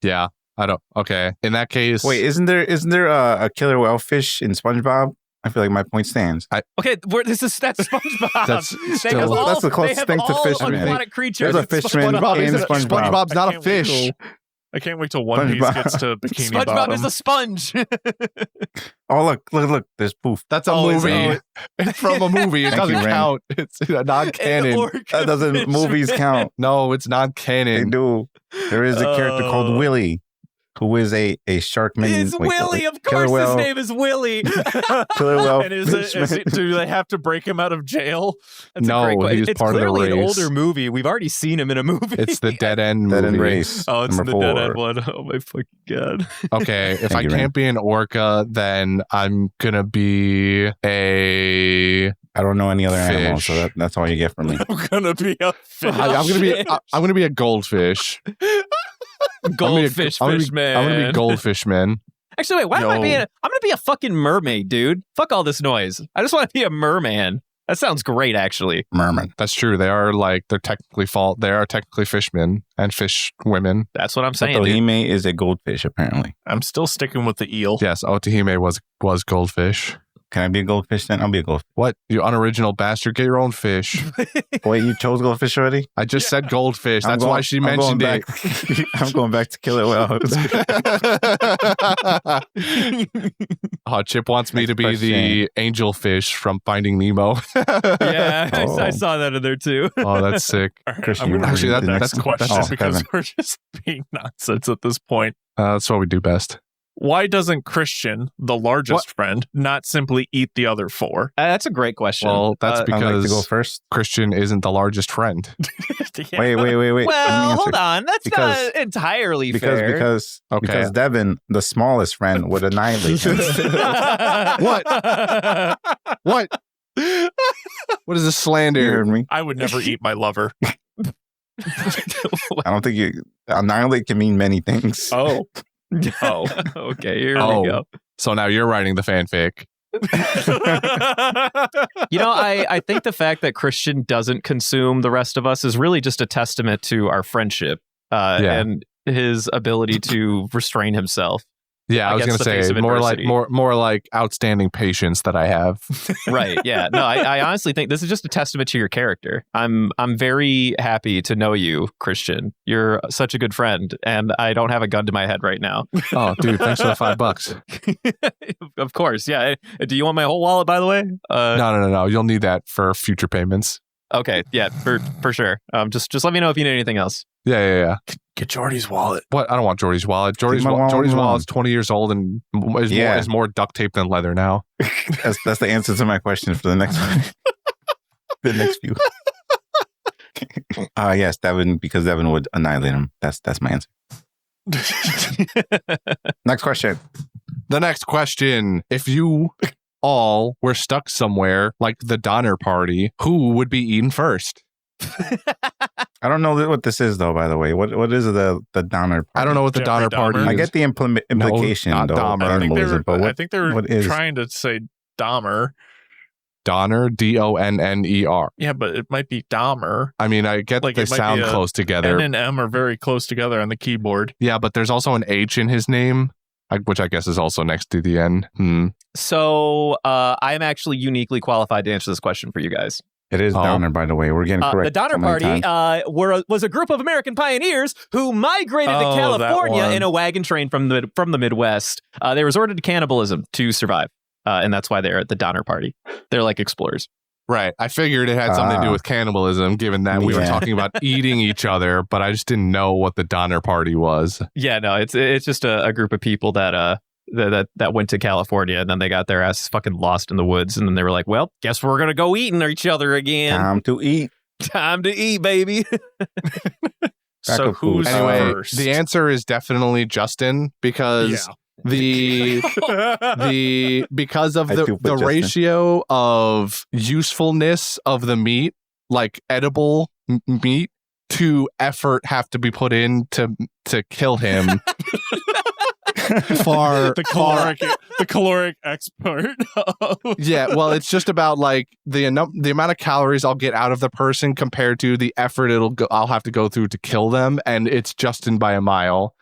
Yeah, I don't. Okay, in that case, Wait, isn't there a killer whale fish in SpongeBob? I feel like my point stands. Okay, that's SpongeBob. That's They still- have all, that's the closest they have thing to all fishman. aquatic creatures. There's a in fishman SpongeBob. in is a- SpongeBob. SpongeBob's not a can't wait fish. I can't wait till One Piece SpongeBob. gets to Bikini SpongeBob Bottom. is a sponge. Oh look! There's poof. That's a Oh, is movie. it? It's from a movie. It Thank you, doesn't Ren. count. It's An non-canon. orca That doesn't. Movies fishman. count. No, it's They non-canon. do. There is a character called Oh. Willie, who is a sharkman. It's wait, Willie. Of killer course, whale. his name is Willie. Killer whale And fishman. do they have to break him out of jail? That's No, a great question. he was It's part of the clearly an race. older movie. We've already seen him in a movie. It's the Dead End Dead movie. End Race. Oh, it's number the Dead 4. End one. Oh my fucking god. Okay, if Thank I you, can't Ren. be an orca, then I'm gonna be a. I don't know any other animals, so Fish. that's all you get from me. I'm gonna be a fish. I'm gonna be. shit. I'm gonna be a goldfish. Goldfish I'm fishman. gonna be goldfish man. Actually, wait. Why am I Yo. being? I'm gonna be a fucking mermaid, dude. Fuck all this noise. I just want to be a merman. That sounds great, actually. Merman. That's true. They're technically fishmen and fish women. That's what I'm saying, dude. Ohime is a goldfish, apparently. I'm still sticking with the eel. Yes, Otahime was goldfish. Can I be a goldfish then? I'll be a goldfish. What? You unoriginal bastard. Get your own fish. Wait, you chose goldfish already? I just said goldfish. That's why she mentioned it. I'm going back to kill it well. Oh, Chip wants me to be the angelfish from Finding Nemo. Yeah, Oh. I saw that in there too. Oh, that's sick. All right, Christian, I'm going to actually, read the that- next that's- question that's- because Kevin. we're just being nonsense at this point. That's what we do best. Why doesn't Christian, the largest friend, not simply eat the other 4? That's a great question. Well, that's I'd like to go because first. Christian isn't the largest friend. Yeah. Wait. Let me well, answer. hold on. That's Because- not entirely fair. Because Okay. Devin, the smallest friend, would annihilate him. What? What? What is this You slander? heard me. I would never eat my lover. I don't think you annihilate can mean many things. Oh. Oh. Okay, here Oh. we go. So now you're writing the fanfic. You know, I think the fact that Christian doesn't consume the rest of us is really just a testament to our friendship and his ability to restrain himself. Yeah, I was against gonna the face say of more like adversity. more like outstanding patience that I have. Right. Yeah. No, I honestly think this is just a testament to your character. I'm very happy to know you, Christian. You're such a good friend, and I don't have a gun to my head right now. Oh, dude, thanks for the $5. Of course. Yeah. Do you want my whole wallet, by the way? No. You'll need that for future payments. Okay. Yeah, for sure. Just let me know if you need anything else. Yeah. Get Jordy's wallet. What? I don't want Jordy's wallet. Jordy's my wallet Jordy's alone. wallet's 20 years old and is more duct tape than leather now. That's the answer to my question for the next one. The next few. Yes, because Devin would annihilate him. That's my answer. Next question. The next question: if you all were stuck somewhere like the Donner Party, who would be eaten first? I don't know what this is though. By the way, what is the Donner Party? I don't know what the Jeffrey Donner Party Dahmer? is. I get the implication not though. Dahmer. Of animalism, but I think they were what is trying to say Dahmer. Donner, Donner. Yeah, but it might be Dahmer. I mean, I get Like, they it might sound be a close together. N and M are very close together on the keyboard. Yeah, but there's also an H in his name, which I guess is also next to the N. So I'm actually uniquely qualified to answer this question for you guys. It is Oh. Donner, by the way. We're getting correct. The Donner so many Party times. was a group of American pioneers who migrated Oh, to that California one. in a wagon train from the Midwest. They resorted to cannibalism to survive, and that's why they're at the Donner Party. They're like explorers. Right. I figured it had something to do with cannibalism, given that we were Yeah. talking about eating each other, but I just didn't know what the Donner Party was. Yeah, no, it's just a group of people that went to California, and then they got their ass fucking lost in the woods, and then they were like, well, guess we're gonna go eating each other again. Time to eat. Time to eat, baby. So of food. who's Anyway, first? the answer is definitely Justin because the because of I the, do put the Justin. ratio of usefulness of the meat, like edible meat, to effort have to be put in to kill him. far the caloric expert. Yeah, well, it's just about like the amount of calories I'll get out of the person compared to the effort I'll have to go through to kill them, and it's Justin by a mile.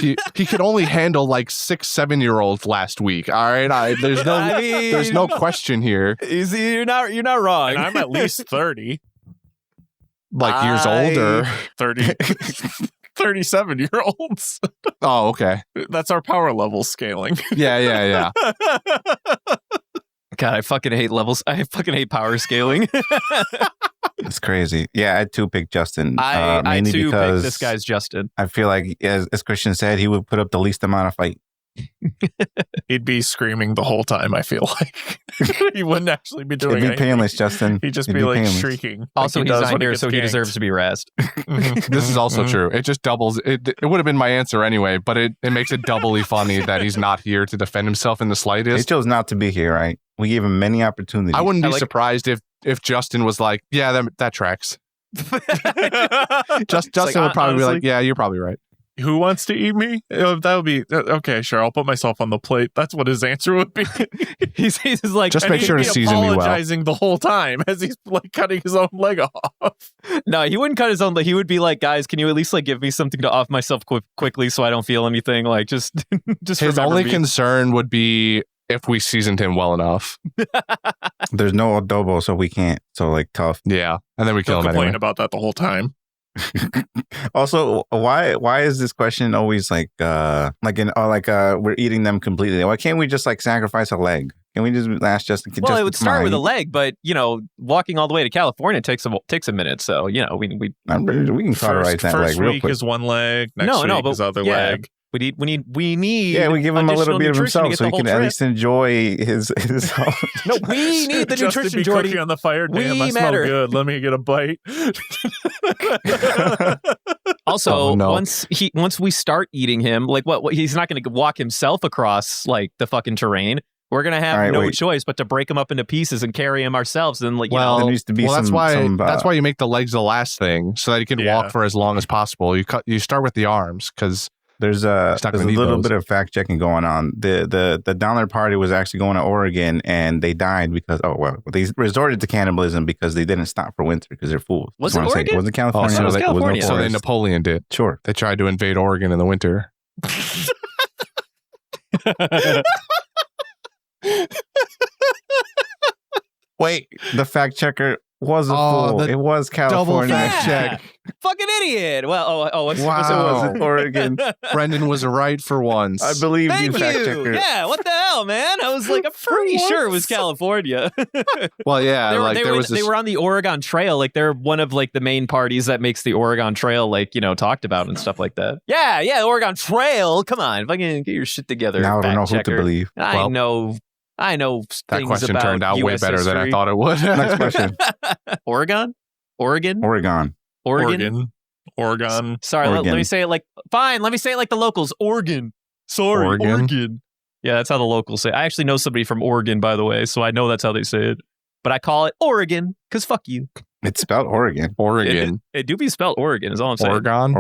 he could only handle like 6-7-year-olds last week. All right, there's no question here. You see, you're not wrong. And I'm at least 30. Like years old or 30 37-year-olds. oh, okay, That's our power level scaling. yeah. God, I fucking hate levels. I fucking hate power scaling. It's crazy. Yeah, I too picked Justin. I mainly too because picked this guy's Justin. I feel like, as Christian said, he would put up the least amount of fight. He'd be screaming the whole time, I feel like. He wouldn't actually be doing It'd be anything. painless, Justin. He'd just It'd be like painless. shrieking. Also, like he he's does not when here, gets so he ganked. deserves to be razzed. This is also true. It just doubles. It would have been my answer anyway, but it makes it doubly funny that he's not here to defend himself in the He slightest. chose not to be here, right? We gave him many opportunities. I wouldn't be I like- surprised if Justin was like, yeah, that tracks. Justin like, would probably be like, honestly- yeah, you're probably right. Who wants to eat me? That would be okay. Sure, I'll put myself on the plate. That's what his answer would be. he's like, Just And make he'd sure to be season me well. apologizing the whole time as he's like cutting his own leg off. no, he wouldn't cut his own. He would be like, guys, can you at least like give me something to off myself quickly so I don't feel anything? Like just His remember only me. concern would be if we seasoned him well enough. There's no adobo, so we can't. So like tough. Yeah, and then we kill Don't him complain anyway. about that the whole time. Also, why is this question always like we're eating them completely? Why can't we just like sacrifice a leg? Can we just ask Justin? Well, it would start with a leg, but walking all the way to California takes a minute. So we can cauterize that leg First real week quick. is one leg. Next week is other leg. We need. Yeah, we give him a little bit of nutrition to himself get so the he whole can at trip. least enjoy his. No, we need the Justin nutrition, be Jordy. cooking on the fire. Damn, We I smell matter. good. Let me get a bite. Also, no. once we start eating him, like what he's not going to walk himself across like the fucking terrain. We're gonna have no choice but to break him up into pieces and carry him ourselves. And there needs to be that's some, why some, that's why you make the legs the last thing, so that he can walk for as long as possible. You start with the arms because there's a little bit of fact checking going on. The Donner Party was actually going to Oregon, and they died because they resorted to cannibalism because they didn't stop for winter because they're fools. Was it Oregon? Was it California? Oh, so California. So Napoleon did. Sure, they tried to invade Oregon in the winter. Wait, the fact checker was a fool. It was California. Double fact check. Fucking idiot. Well, wow. It was Oregon. Brendan was right for once. I believe Thank you, fact checker. Yeah, what the hell, man? I was like, I'm pretty sure it was California. Well, yeah, they were on the Oregon Trail. Like they're one of like the main parties that makes the Oregon Trail talked about and stuff like that. Yeah, the Oregon Trail. Come on, fucking get your shit together. Now I don't know fact who to checker. believe. I know that things question about turned out way US better than I history. thought it would. Next question. Oregon. Sorry, Oregon. let me say it like fine. Let me say it like the locals. Oregon. Sorry, Oregon. Yeah, that's how the locals say it. I actually know somebody from Oregon, by the way, so I know that's how they say it. But I call it Oregon because fuck you. It's spelled Oregon. It do be spelled Oregon is all I'm saying. Oregon.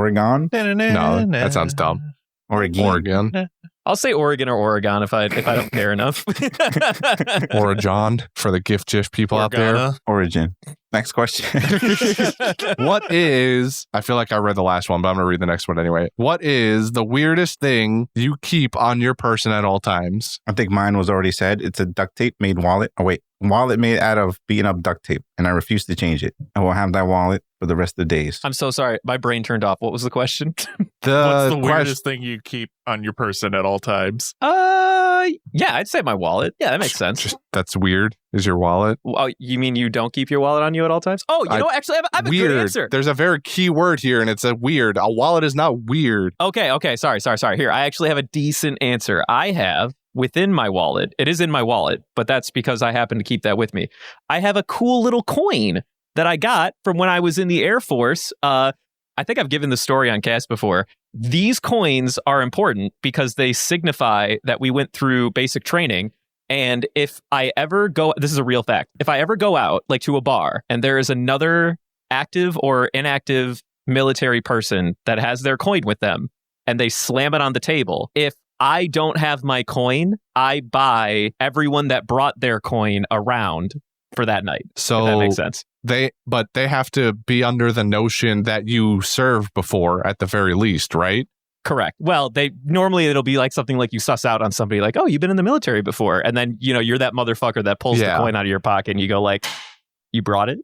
No, that sounds dumb. Oregon. I'll say Oregon or Oregon if I don't care enough. Oregon for the gift GIF people out there. Origin. Next question. What is, I feel like I read the last one, but I'm going to read the next one anyway. What is the weirdest thing you keep on your person at all times? I think mine was already said. It's a duct tape made wallet. Oh, wait. Wallet made out of beaten up duct tape, and I refuse to change it. I will have that wallet for the rest of the days. I'm so sorry. My brain turned off. What was the question? What's the weirdest thing you keep on your person at all times? Yeah, I'd say my wallet. Yeah, that makes sense. That's weird. Is your wallet? Oh, you mean you don't keep your wallet on you at all times? Oh, actually, I have a weird. good answer. There's a very key word here, and it's a weird. A wallet is not weird. Okay. Sorry. Here, I actually have a decent answer. I have within my wallet. It is in my wallet, but that's because I happen to keep that with me. I have a cool little coin that I got from when I was in the Air Force. I think I've given the story on cast before. These coins are important because they signify that we went through basic training. And if I ever go, this is a real fact, if I ever go out like to a bar and there is another active or inactive military person that has their coin with them and they slam it on the table, if I don't have my coin, I buy everyone that brought their coin around for that night. So if that makes sense. They have to be under the notion that you served before at the very least, right? Correct. Well, it'll be like something like you suss out on somebody like, oh, you've been in the military before. And then, you're that motherfucker that pulls the coin out of your pocket and you go like, you brought it?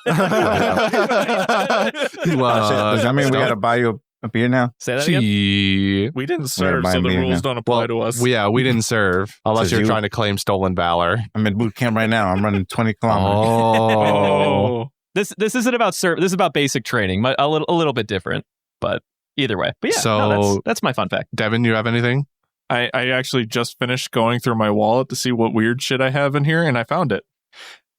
Does that mean we got to buy you a beer now? Say that again? We didn't serve, so the rules don't apply to us. We didn't serve unless you're trying to claim stolen valor. I'm in boot camp right now. I'm running 20 kilometers. Oh. This isn't about this is about basic training. A little bit different, but either way. But yeah, so that's my fun fact. Devin, you have anything? I actually just finished going through my wallet to see what weird shit I have in here, and I found it.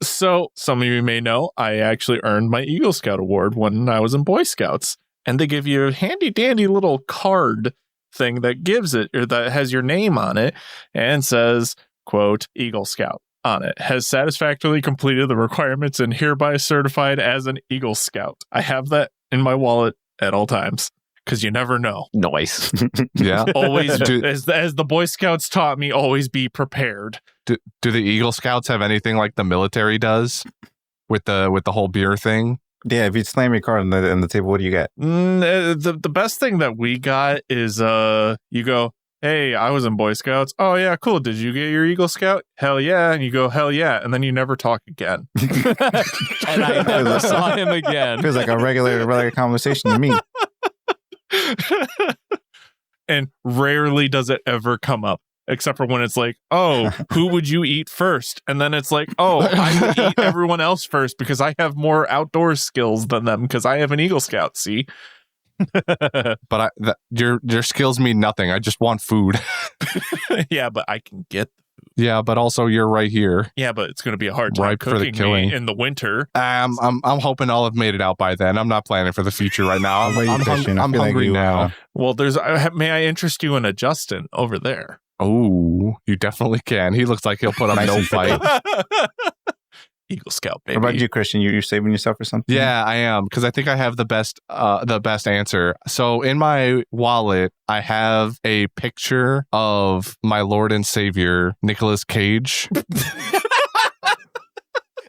So some of you may know I actually earned my Eagle Scout award when I was in Boy Scouts. And they give you a handy dandy little card thing that gives it, or that has your name on it and says, quote, Eagle Scout on it. Has satisfactorily completed the requirements and hereby certified as an Eagle Scout. I have that in my wallet at all times because you never know. Nice. Yeah. Always, as the Boy Scouts taught me, always be prepared. Do the Eagle Scouts have anything like the military does with the whole beer thing? Yeah, if you slam your card on the table, what do you get? The best thing that we got is you go, hey, I was in Boy Scouts. Oh, yeah, cool. Did you get your Eagle Scout? Hell yeah. And you go, hell yeah. And then you never talk again. And I never saw him again. Feels like a regular conversation to me. And rarely does it ever come up, except for when it's like, oh, who would you eat first? And then it's like, oh, I would eat everyone else first because I have more outdoor skills than them because I have an Eagle Scout, see? But your skills mean nothing. I just want food. Yeah, but I can get. Yeah, but also you're right here. Yeah, but it's going to be a hard time Ripe for the cooking killing. me in the winter. I'm hoping I'll have made it out by then. I'm not planning for the future right now. How about you, Christian? I I'm feel like hungry you, now. Well, may I interest you in a Justin over there? Oh, you definitely can. He looks like he'll put up no fight. Eagle Scout, baby. What about you, Christian? You're saving yourself for something? Yeah, I am, because I think I have the best answer. So in my wallet, I have a picture of my Lord and Savior, Nicolas Cage.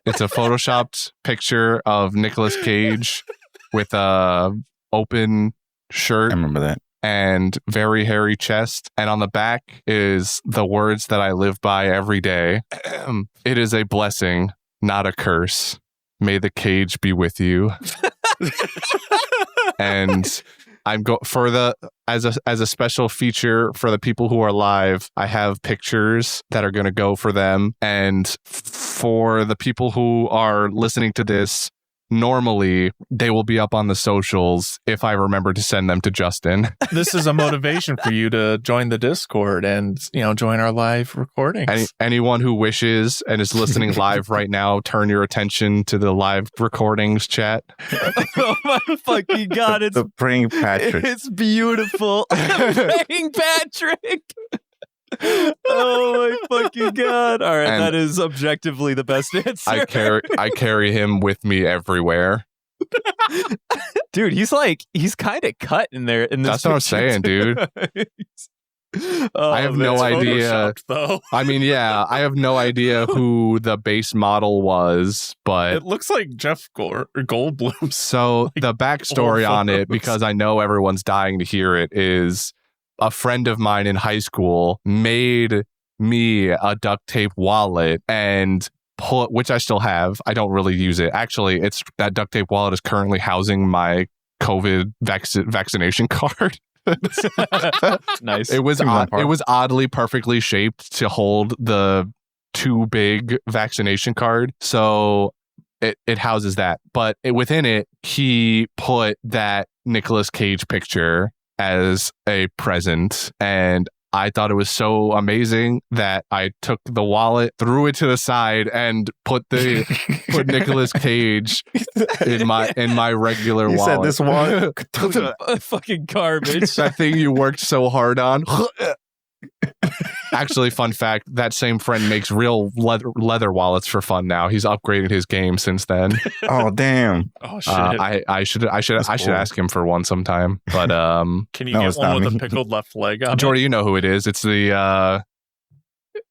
It's a photoshopped picture of Nicolas Cage with a open shirt I remember that. and very hairy chest. And on the back is the words that I live by every day. It is a blessing, not a curse. May the cage be with you. And I'm as a special feature for the people who are live, I have pictures that are going to go for them. And for the people who are listening to this, normally they will be up on the socials if I remember to send them to Justin. This is a motivation for you to join the Discord and, join our live recordings. Anyone who wishes and is listening live right now, turn your attention to the live recordings chat. Oh my fucking god, it's The praying Patrick. it's beautiful. Praying Patrick. Oh my fucking god. All right, And that is objectively the best answer. I carry him with me everywhere. Dude, he's kind of cut in there in this That's what I'm picture, saying, too. Oh, I have no that's idea. Photoshopped, though. I mean, yeah, I have no idea who the base model was, but It looks like Jeff Goldblum. so the backstory on it, photos. because I know everyone's dying to hear it, is a friend of mine in high school made me a duct tape wallet and which I still have. I don't really use it. Actually, that duct tape wallet is currently housing my COVID vaccination card. Nice. It was Seems on par. it was oddly perfectly shaped to hold the too big vaccination card. So it houses that. But within it, he put that Nicolas Cage picture as a present, and I thought it was so amazing that I took the wallet, threw it to the side, and put Nicolas Cage in my regular He wallet. said this wallet. Fucking garbage. That thing you worked so hard on. Actually, fun fact, that same friend makes real leather wallets for fun now. He's upgraded his game since then. Oh, damn. Oh, shit. I should cool. ask him for one sometime. But Can you No, get it's one not with me. a pickled left leg on Jordy, you know who it is. It's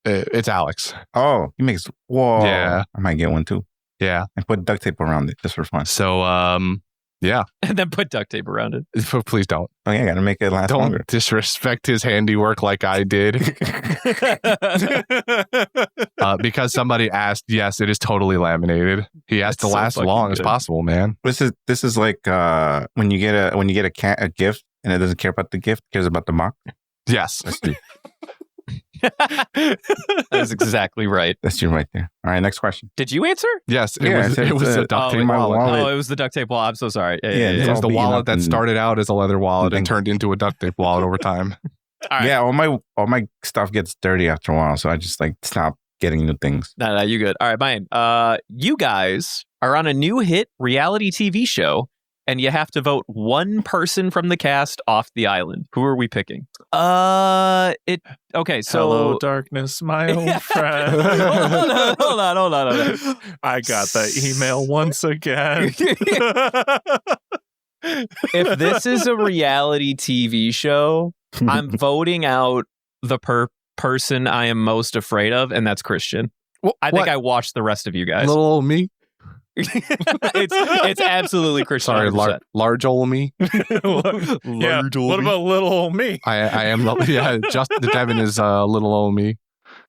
it's Alex. Oh, he makes. Whoa. Yeah. I might get one too. Yeah. And put duct tape around it just for fun. So yeah. And then put duct tape around it. Please don't. Oh, yeah, I got to make it last Don't longer. disrespect his handiwork like I did. Because somebody asked, yes, it is totally laminated. He has That's to so last as fucking long as good. possible, man. This is like when you get a gift and it doesn't care about the gift, cares about the mock. Yes. That's you. That's exactly right. That's you right there. All right, next question. Did you answer? Yes. It Yeah, was it's a a- duct tape my wallet. wallet. Oh, it was the duct tape wallet. I'm so sorry. Yeah, It it's was all the beaten wallet up that and- started out as a leather wallet and Thank- turned into a duct tape wallet over time. All right. Yeah, all my stuff gets dirty after a while, so I just stop getting new things. No, you good. All right, mine. You guys are on a new hit reality TV show, and you have to vote one person from the cast off the island. Who are we picking? Okay, so Hello, darkness, my old friend. hold on. I got that email once again. If this is a reality TV show, I'm voting out the person I am most afraid of, and that's Christian. I think I watched the rest of you guys. Little old me. It's absolutely Christian. Sorry, 100%. large ole me. Yeah. What about little old me? I am. Just the Devin is little old me.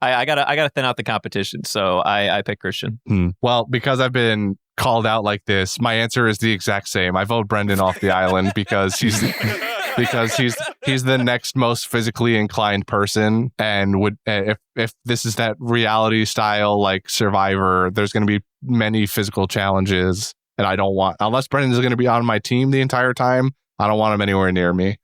I gotta thin out the competition, so I pick Christian. Well, because I've been called out like this, my answer is the exact same. I vote Brendan off the island because he's the next most physically inclined person, and would if this is that reality style like Survivor, there's going to be many physical challenges, and I don't want, unless Brendan is going to be on my team the entire time, I don't want him anywhere near me.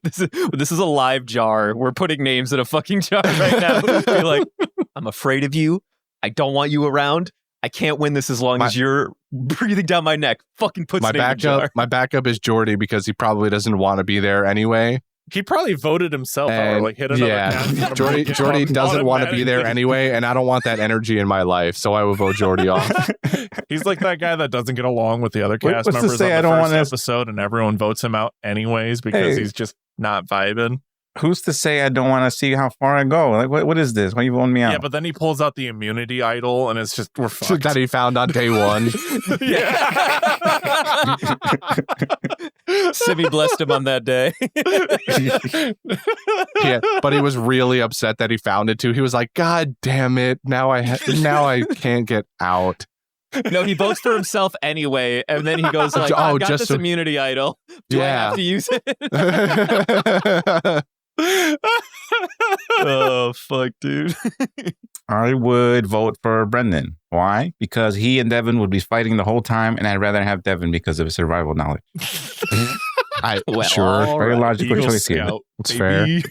This is a live jar. We're putting names in a fucking jar right now. Be like, I'm afraid of you. I don't want you around. I can't win this as long as you're breathing down my neck. Fucking puts my name in jar. My backup is Jordy because he probably doesn't want to be there anyway. He probably voted himself out or like hit another cast. Jordy doesn't want to be there anyway, and I don't want that energy in my life, so I will vote Jordy off. He's like that guy that doesn't get along with the other cast What's to members say on I the don't first wanna- episode, and everyone votes him out anyways because he's just not vibing. Who's to say I don't want to see how far I go? Like, what is this? Why are you voting me out? Yeah, but then he pulls out the immunity idol, and it's just we're fucked. That he found on day one. Simi blessed him on that day. Yeah, but he was really upset that he found it too. He was like, "God damn it! Now I can't get out." No, he votes for himself anyway, and then he goes like, Oh, "I've got just this so- immunity idol. Do I have to use it?" Oh fuck, dude. I would vote for Brendan. Why? Because he and Devin would be fighting the whole time, and I'd rather have Devin because of his survival knowledge. Well, sure, all Very right. logical Eagle choice here. Scout, That's baby.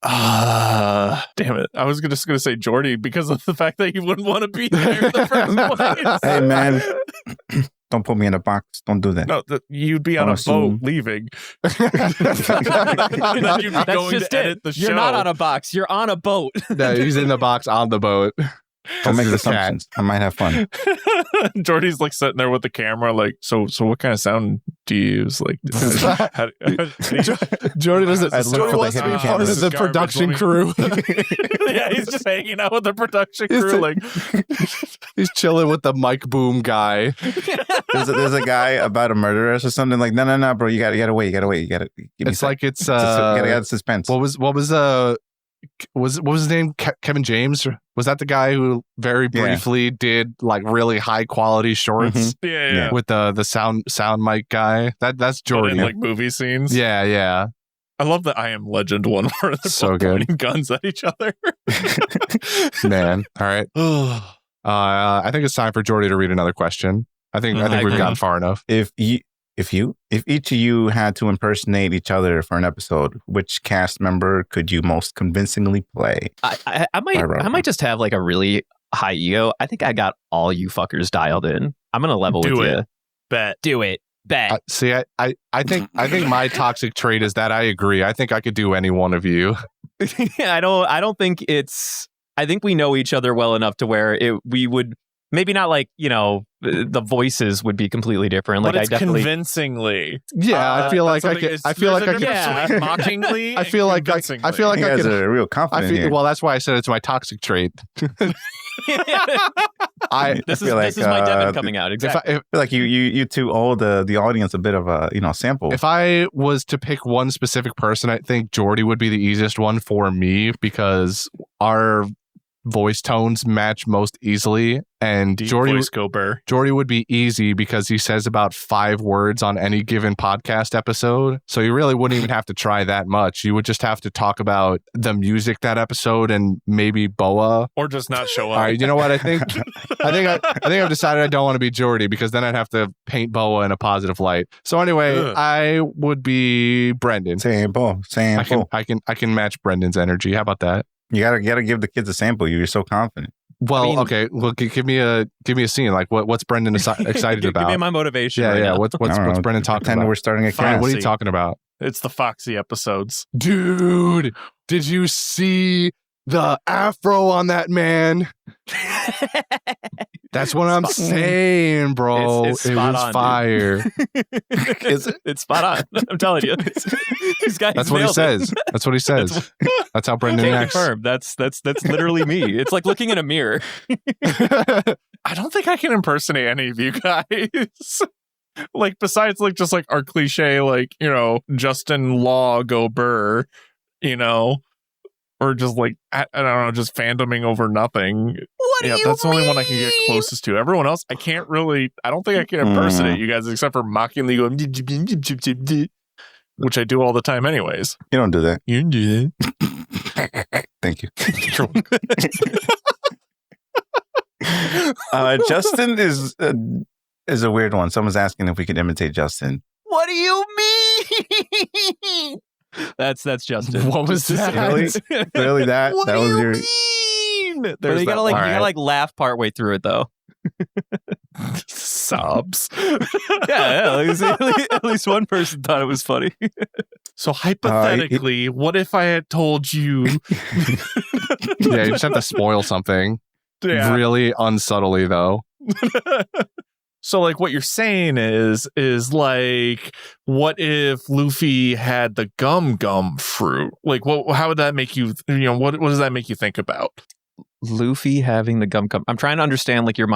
Damn it. I was just going to say Jordy because of the fact that he wouldn't want to be there in the first place. Hey, man. Don't put me in a box. Don't do that. No, you'd be on Don't a assume. boat leaving. And then you'd be That's going just to it. edit the show. You're not on a box. You're on a boat. No, he's in the box on the boat. Don't make This is a cat. assumptions. I might have fun. Jordy's like sitting there with the camera, like, so what kind of sound do you use? Like, how, Jordy doesn't. I'd look Jordy for wants the to be hidden part of cameras. the Garbage production when crew. yeah, he's just hanging out with the production He's crew. Like, He's chilling with the mic boom guy. There's a guy about a murderer or something. Like, no, bro. You gotta wait. You gotta give me It's like it's you gotta suspense. what was his name? Kevin James? Was that the guy who very Yeah. briefly did like really high quality shorts Mhm. yeah. with the sound mic guy? That's Jordy. In like movie scenes. Yeah. I love the I Am Legend one where they're So both good. pointing guns at each other. Man. All right. I think it's time for Jordy to read another question. I think I we've agree. gotten far enough. If each of you had to impersonate each other for an episode, which cast member could you most convincingly play? I might just have like a really high ego. I think I got all you fuckers dialed in. I'm gonna level Do with it. you. Bet. Do it. Bet. See, I think my toxic trait is that I agree. I think I could do any one of you. I don't think it's. I think we know each other well enough to where we would maybe not like the voices would be completely different. Like But it's I definitely. convincingly. Yeah, I feel like I could. I feel like I could. Yeah. Mockingly. I feel like I feel like You I guys could. are real I confident feel here. well. That's why I said it's my toxic trait. I This feel is like, my Devin coming out. Exactly. if I feel like you two owe the audience a bit of a sample. if I was to pick one specific person, I think Jordy would be the easiest one for me because our voice tones match most easily, and Deep Jordy voice go burr. Jordy would be easy because he says about 5 words on any given podcast episode. So you really wouldn't even have to try that much. You would just have to talk about the music that episode and maybe Boa. Or just not show up. All right, you know what? I think I've decided I don't want to be Jordy because then I'd have to paint Boa in a positive light. So anyway, Ugh. I would be Brendan. sample. I can match Brendan's energy. How about that? You gotta give the kids a sample. You're so confident. Well, I mean- okay. Well, give me a scene. Like what's Brendan excited Give about? me my motivation. Yeah, right yeah. now. What's I don't know. Brendan talking Pretend about? we're starting a Fine, Fine, what are you cast. talking about? It's the Foxy episodes. Dude, did you see the afro on that man? That's what I'm saying, bro. It's it spot was on, dude. fire. Is it? It's spot on. I'm telling you. These guys That's what he nailed it. says. That's what he says. That's how Brendan Can't acts. confirm. That's literally me. It's like looking in a mirror. I don't think I can impersonate any of you guys. Like, besides, like, just like our cliche, like, Justin Law go Burr, or just like, I don't know, just fandoming over nothing. What do you that's the only mean? one I can get closest to. Everyone else, I don't think I can impersonate you guys except for mockingly going, which I do all the time anyways. You don't do that. You can do that. Thank you. Justin is a weird one. Someone's asking if we could imitate Justin. What do you mean? That's Justin. What was that? Really that? What that do was you your. mean? But you gotta laugh partway through it though. Sobs. Yeah, at least one person thought it was funny. So hypothetically, what if I had told you? Yeah, you just have to spoil something. Yeah. Really unsubtly, though. So, like, what you're saying is like, what if Luffy had the gum fruit? Like, how would that make you? What does that make you think about? Luffy having the gum. I'm trying to understand like your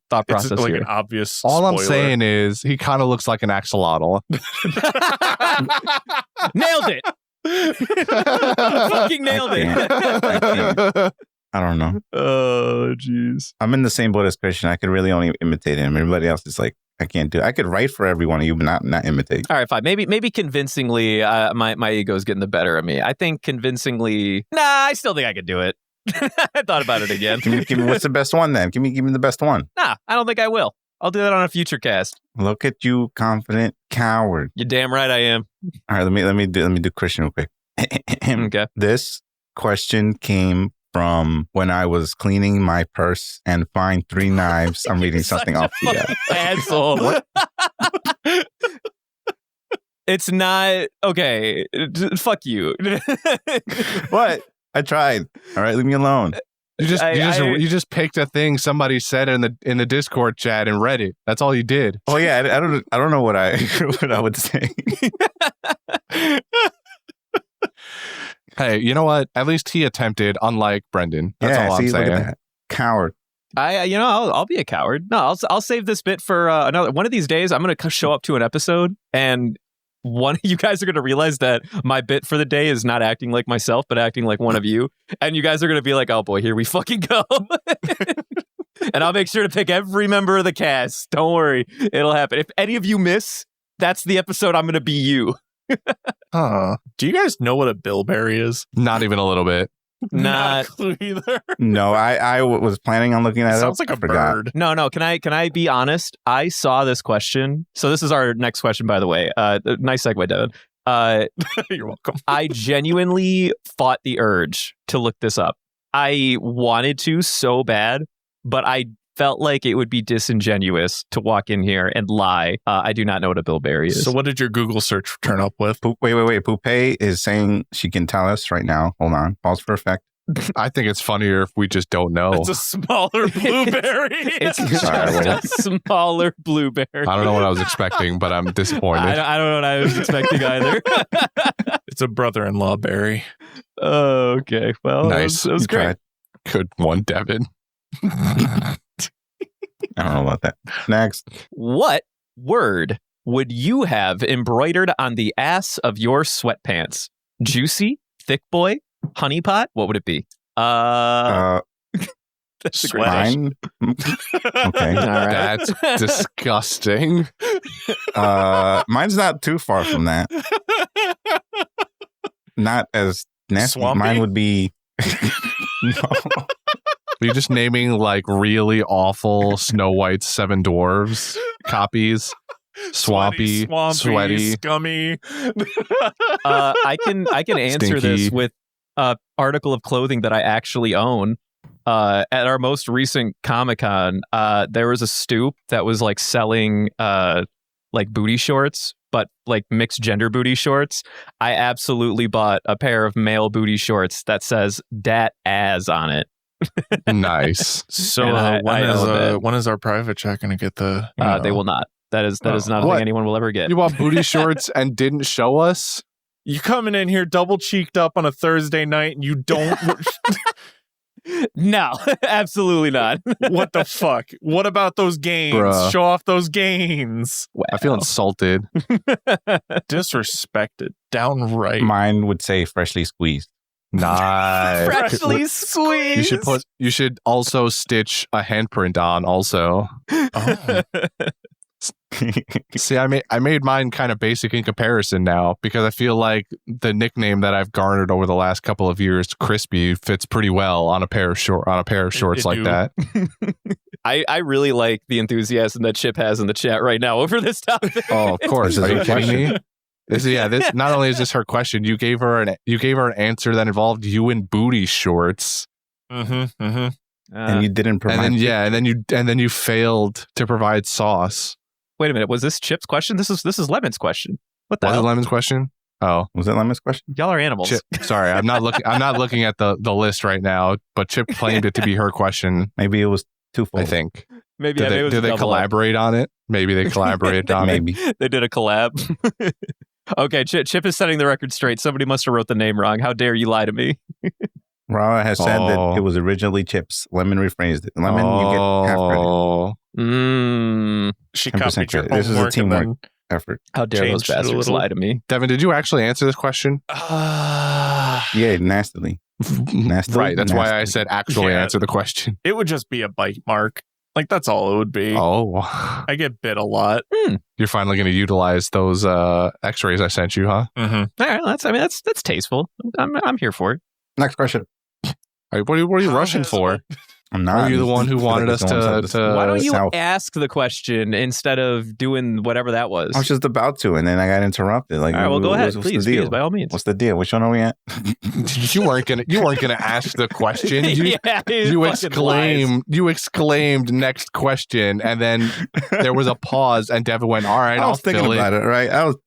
thought process It's like here. an obvious. All I'm spoiler. saying is he kind of looks like an axolotl. Nailed it. Fucking nailed it. I don't know. Oh, jeez. I'm in the same boat as Christian. I could really only imitate him. Everybody else is like, I can't do it. I could write for every one of you, but not imitate. All right, fine. Maybe convincingly, my ego's getting the better of me. I think convincingly, I still think I could do it. I thought about it again. Give me what's the best one then? Give me the best one. Nah, I don't think I will. I'll do that on a future cast. Look at you, confident coward. You're damn right I am. All right, let me do Christian real quick. Okay. This question came from when I was cleaning my purse and find 3 knives. I'm reading something off the asshole. What? It's not okay. Fuck you. What? I tried. All right, leave me alone. You just picked a thing somebody said in the Discord chat and read it. That's all you did. Oh yeah, I don't know what I would say. Hey, you know what? At least he attempted, unlike Brendan. That's all I'm saying. Look at that. Coward. I'll be a coward. No, I'll save this bit for another one of these days. I'm going to show up to an episode and one of you guys are going to realize that my bit for the day is not acting like myself, but acting like one of you. And you guys are going to be like, oh boy, here we fucking go. And I'll make sure to pick every member of the cast. Don't worry. It'll happen. If any of you miss, that's the episode I'm going to be you. Do you guys know what a bilberry is? Not even a little bit. Not a clue either. No, I was planning on looking at it. Sounds like a bird. No. Can I be honest? I saw this question. So this is our next question, by the way. Nice segue, Devin. You're welcome. I genuinely fought the urge to look this up. I wanted to so bad, but I felt like it would be disingenuous to walk in here and lie. I do not know what a bilberry is. So what did your Google search turn up with? Wait. Poupée is saying she can tell us right now. Hold on. Pause for effect. I think it's funnier if we just don't know. It's a smaller blueberry. It's just a smaller blueberry. I don't know what I was expecting, but I'm disappointed. I don't know what I was expecting either. It's a brother-in-law berry. Oh, okay. Well, nice. That was great. Good one, Devin. I don't know about that. Next. What word would you have embroidered on the ass of your sweatpants? Juicy, thick boy, honeypot? What would it be? That's a great question. Okay. All right. That's disgusting. Mine's not too far from that. Not as nasty. Swampy? Mine would be. No. Are you just naming like really awful Snow White's Seven Dwarves copies? Swampy, sweaty, scummy. I can answer this Stinky. with an article of clothing that I actually own. At our most recent Comic-Con, there was a stoop that was like selling like booty shorts, but like mixed gender booty shorts. I absolutely bought a pair of male booty shorts that says "dat as" on it. Nice. So And I when is our private chat going to get the? They will not. That is not a What? thing anyone will ever get. You bought booty shorts and didn't show us? You coming in here double cheeked up on a Thursday night and you don't. No, absolutely not. What the fuck? What about those gains? Bruh. Show off those gains. I feel insulted. Disrespected. Downright. Mine would say freshly squeezed. Nice. Freshly squeezed. You should also stitch a handprint on also. Oh. See, I made mine kind of basic in comparison now because I feel like the nickname that I've garnered over the last couple of years, Crispy, fits pretty well on a pair of shorts It like do. that. I really like the enthusiasm that Chip has in the chat right now over this topic. Oh, of course. This is Are you her kidding question. me? This not only is this her question, you gave her an answer that involved you in booty shorts, Mm-hmm. Mm-hmm. And you didn't provide. and then you failed to provide sauce. Wait a minute. Was this Chip's question? This is Lemon's question. What the Was it hell? Lemon's question? Oh, Was that Lemon's question? Y'all are animals. Chip. Sorry, I'm not looking at the list right now. But Chip claimed it to be her question. Maybe it was twofold. I think. Maybe Did maybe it was a they double up. collaborate on it? Maybe they collaborated on it. Maybe. They did a collab. Okay, Chip is setting the record straight. Somebody must have wrote the name wrong. How dare you lie to me? Raw has said that Oh. it was originally Chips. Lemon rephrased it. Lemon, you get half credit. Oh, She 10% copied your credit. This is a homework and teamwork. then- Effort. How dare those Changed it a bastards little. lie to me? Devin, did you actually answer this question? Yeah, nastily. Nastily. Right. That's why I Nastily. said actually Yeah. answer the question. It would just be a bite mark. Like, that's all it would be. Oh, I get bit a lot. you're finally going to utilize those X-rays I sent you, huh? Mm-hmm. All right, that's tasteful. I'm here for it. Next question. What are you rushing for? I'm not. Are you the one who I feel wanted like us it's to- going to- Why don't you south. ask the question instead of doing whatever that was? I was just about to, and then I got interrupted. Like, All right, well, go ahead, what's please, the deal? by all means. What's the deal? Which one are we at? you weren't gonna ask the question. You, yeah, you exclaimed next question, and then there was a pause, and Devin went, "All right, I I'll was thinking fill about it." it, right? I was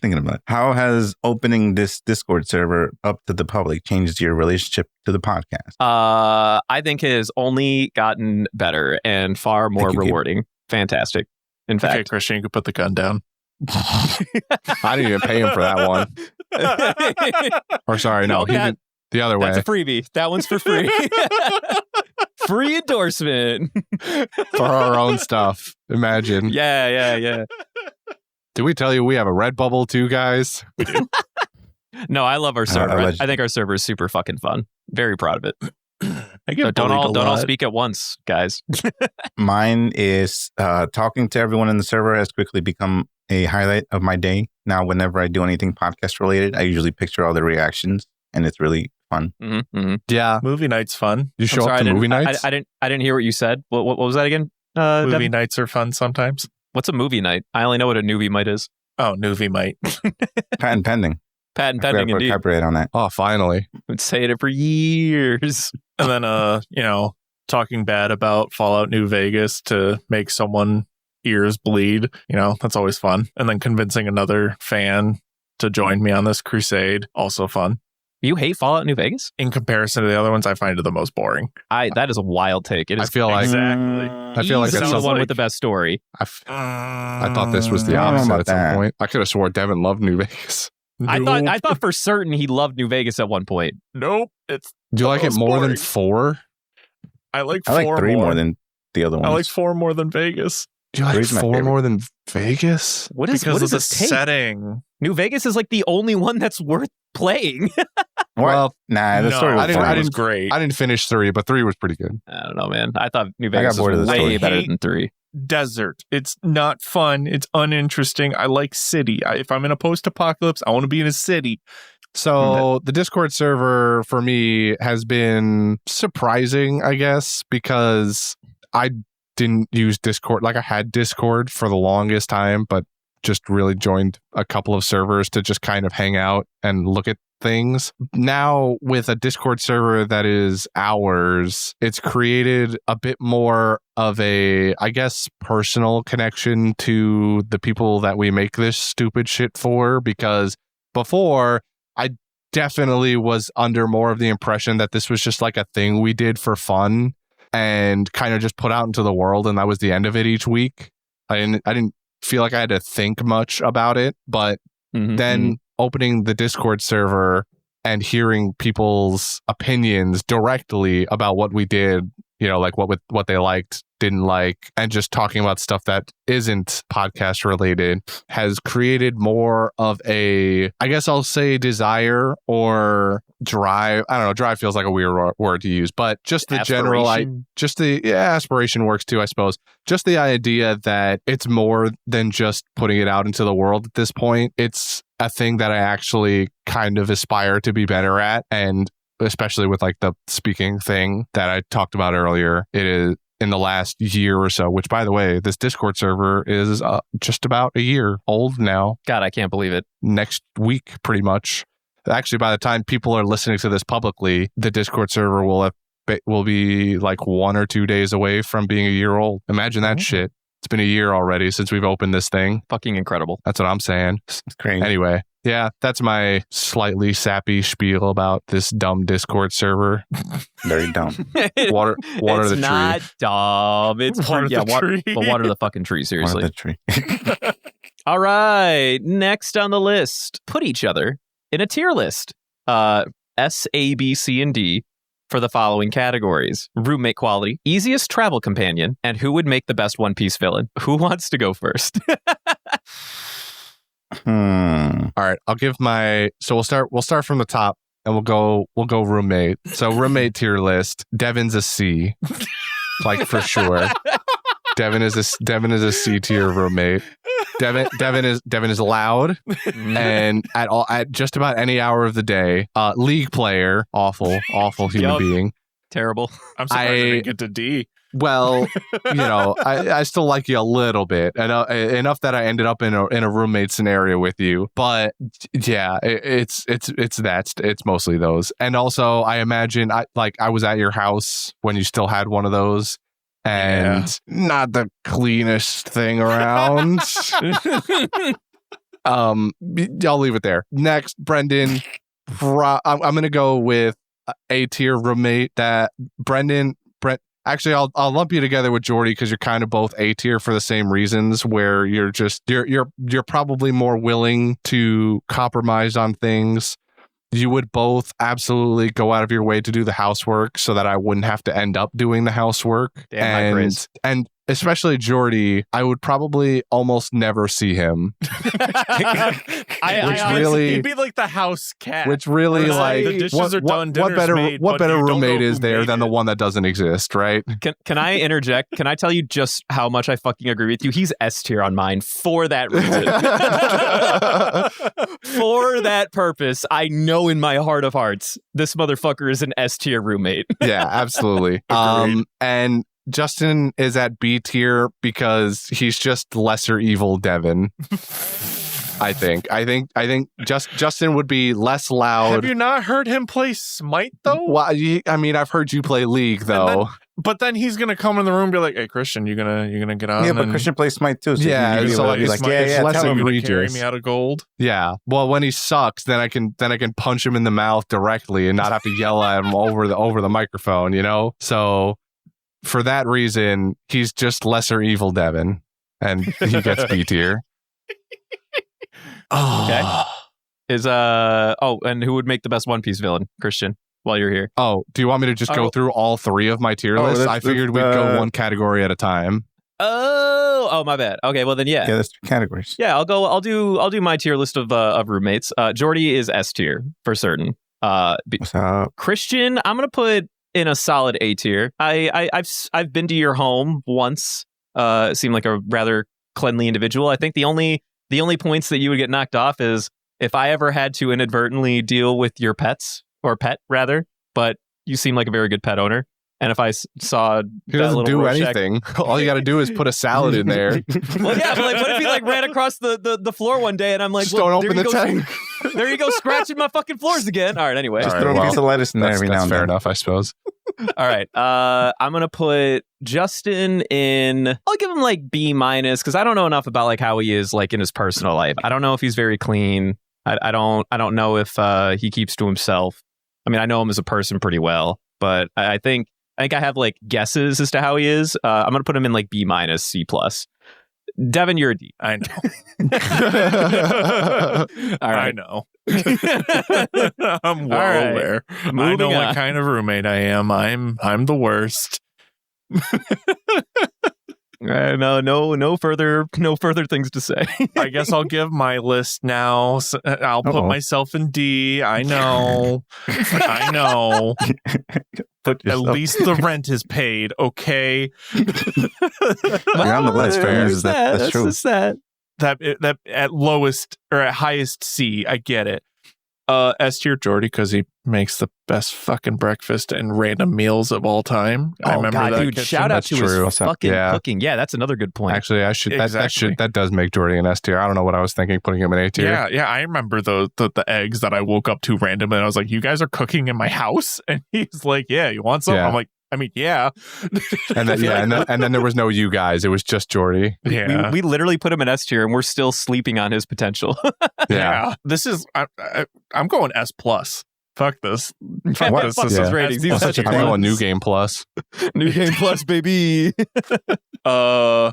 thinking about it. How has opening this Discord server up to the public changed your relationship to the podcast? I think it has only gotten better and far more you could- rewarding. Fantastic. In Okay, fact, Christian, you could put the gun down. I didn't even pay him for that one. Or sorry, no, he that- didn't. The other that's way a freebie. That one's for free. Free endorsement. for our own stuff. Imagine. Yeah. Did we tell you we have a Redbubble too, guys? No, I love our server. I allegedly. think our server is super fucking fun. Very proud of it. I get So don't bullied a all lot. speak at once, guys. Mine is talking to everyone in the server has quickly become a highlight of my day. Now, whenever I do anything podcast related, I usually picture all the reactions, and it's really fun. Mm-hmm. Yeah. Movie night's fun. You show up to movie nights? I didn't hear what you said. What was that again? Movie Devin? nights are fun sometimes. What's a movie night? I only know what a newbie might is. Oh, Newbie might. Patent pending. Patent I forgot pending, to indeed. copyright on that. Oh, finally. I've been saying it for years. And then, talking bad about Fallout New Vegas to make someone ears bleed. That's always fun. And then convincing another fan to join me on this crusade, also fun. You hate Fallout New Vegas? In comparison to the other ones, I find it the most boring. That is a wild take. It I is feel like Exactly. I feel like easily that's the sounds one like- with the best story. I thought this was the I don't know opposite about at some that. point. I could have swore Devin loved New Vegas. I Nope. thought for certain he loved New Vegas at one point. Nope. It's Do you like it Most more than boring. 4? I like I like four 3 more than the other ones. I like 4 more than Vegas Do you like Three's my 4 favorite. more than Vegas? What is because what of is the this take? setting. New Vegas is like the only one that's worth playing. What? Well, Nah, the No, story was I didn't- fun. I was didn't- great. I didn't finish 3, but 3 was pretty good. I don't know, man. I thought New I got Vegas bored of was the way story. better I hate- than 3. Desert. It's not fun. It's uninteresting. I like city. If I'm in a post-apocalypse, I want to be in a city. So the Discord server for me has been surprising, I guess, because I didn't use Discord. Like I had Discord for the longest time, but just really joined a couple of servers to just kind of hang out and look at things. Now with a Discord server that is ours, it's created a bit more of a, I guess, personal connection to the people that we make this stupid shit for, because before I definitely was under more of the impression that this was just like a thing we did for fun and kind of just put out into the world, and that was the end of it each week. I didn't feel like I had to think much about it, but Mhm. then opening the Discord server and hearing people's opinions directly about what we did, like what they liked, didn't like, and just talking about stuff that isn't podcast related has created more of a, I guess I'll say, desire or drive. I don't know, drive feels like a weird word to use, but just the Aspiration. aspiration works too, I suppose. Just the idea that it's more than just putting it out into the world at this point. It's a thing that I actually kind of aspire to be better at, and especially with like the speaking thing that I talked about earlier, it is in the last year or so, which by the way, this Discord server is just about a year old now. God, I can't believe it. Next week, pretty much. Actually, by the time people are listening to this publicly, the Discord server will be like 1 or 2 days away from being a year old. Imagine that shit. It's been a year already since we've opened this thing. Fucking incredible. That's what I'm saying. It's crazy. Anyway, yeah, that's my slightly sappy spiel about this dumb Discord server. Very dumb. Water It's the not tree. dumb. It's Water the tree. But water the fucking tree, One seriously. of the tree. All right. Next on the list, put each other in a tier list. S, A, B, C, and D for the following categories: roommate quality, easiest travel companion, and who would make the best One Piece villain. Who wants to go first? All right, I'll give my. So we'll start from the top, and we'll go roommate. So roommate tier list. Devin's a C, like for sure. Devin is a C tier roommate. Devin is loud and at just about any hour of the day. League player, awful human Yup. being. Terrible. I'm surprised I didn't get to D. Well, I still like you a little bit, enough that I ended up in a roommate scenario with you. But yeah, it's mostly those. And also, I imagine I was at your house when you still had one of those, and not the cleanest thing around. I'll leave it there. Next, Brendan. I'm gonna go with A tier roommate. That Brent. Actually, I'll lump you together with Jordy because you're kind of both A tier for the same reasons. Where you're probably more willing to compromise on things. You would both absolutely go out of your way to do the housework so that I wouldn't have to end up doing the housework. Damn, high praise. And especially Jordy, I would probably almost never see him. He'd be like the house cat. Which really, Where, like, the dishes are done, what dinner's better made, what but better you don't know roommate is who there made than the it. one that doesn't exist, right? Can I interject? Can I tell you just how much I fucking agree with you? He's S tier on mine for that reason. For that purpose, I know in my heart of hearts, this motherfucker is an S tier roommate. Yeah, absolutely. And Justin is at B tier because he's just lesser evil Devin. I think Justin would be less loud. Have you not heard him play Smite though? Well, I mean, I've heard you play League though. But then he's gonna come in the room and be like, "Hey, Christian, you gonna get on?" Yeah, but and Christian plays Smite too. So Yeah, he's so like, like, it's yeah, less tell him. egregious. carry me out of gold. Yeah. Well, when he sucks, then I can punch him in the mouth directly and not have to yell at him over the microphone. So for that reason, he's just lesser evil Devin, and he gets B tier. Okay. And who would make the best One Piece villain? Christian, while you're here. Oh, do you want me to just go through all three of my tier lists? I figured we'd go one category at a time. Oh, my bad. Okay, well then, yeah. Yeah, that's 2 categories. Yeah, I'll do my tier list of roommates. Jordy is S tier for certain. What's up? Christian, I'm gonna put in a solid A tier. I've been to your home once. Seemed like a rather cleanly individual. I think the only points that you would get knocked off is if I ever had to inadvertently deal with your pet rather. But you seem like a very good pet owner. And if I saw He doesn't do anything. All you got to do is put a salad in there. Well, yeah, but what if he ran across the floor one day and I'm like, Just don't open the tank. There you go, scratching my fucking floors again. All right, anyway. Just throw a piece of lettuce in there every now and fair then. enough, I suppose. All right. I'm gonna put Justin in. I'll give him like B- because I don't know enough about like how he is like in his personal life. I don't know if he's very clean. I don't know if he keeps to himself. I mean, I know him as a person pretty well, but I think I have like guesses as to how he is. I'm gonna put him in like B-, C+. Devin, you're a D. I know. All right. I know. I'm well All right. aware. I Moving know on. what kind of roommate I am. I'm the worst. No further things to say. I guess I'll give my list now. I'll put myself in D. I know. I know. But at least the rent is paid, okay? You're on the list, fair. That's true. Just that. That at lowest or at highest C, I get it. S tier Jordy, because he makes the best fucking breakfast and random meals of all time. I remember God, that. dude! kitchen. Shout out That's to true. his fucking Yeah. cooking. Yeah, that's another good point. Actually, I should Exactly. that does make Jordy an S tier. I don't know what I was thinking, putting him in A tier. Yeah, I remember the eggs that I woke up to randomly. And I was like, "You guys are cooking in my house?" And he's like, "Yeah, you want some?" Yeah. I'm like, "I mean, yeah." And then there was no you guys. It was just Jordy. Yeah. we literally put him in S tier, and we're still sleeping on his potential. Yeah. This is I'm going S plus. Fuck this. Fuck What? this. Fuck This those is ratings. S He's plus. such a I'm going Plus. New Game Plus. New Game Plus, baby. I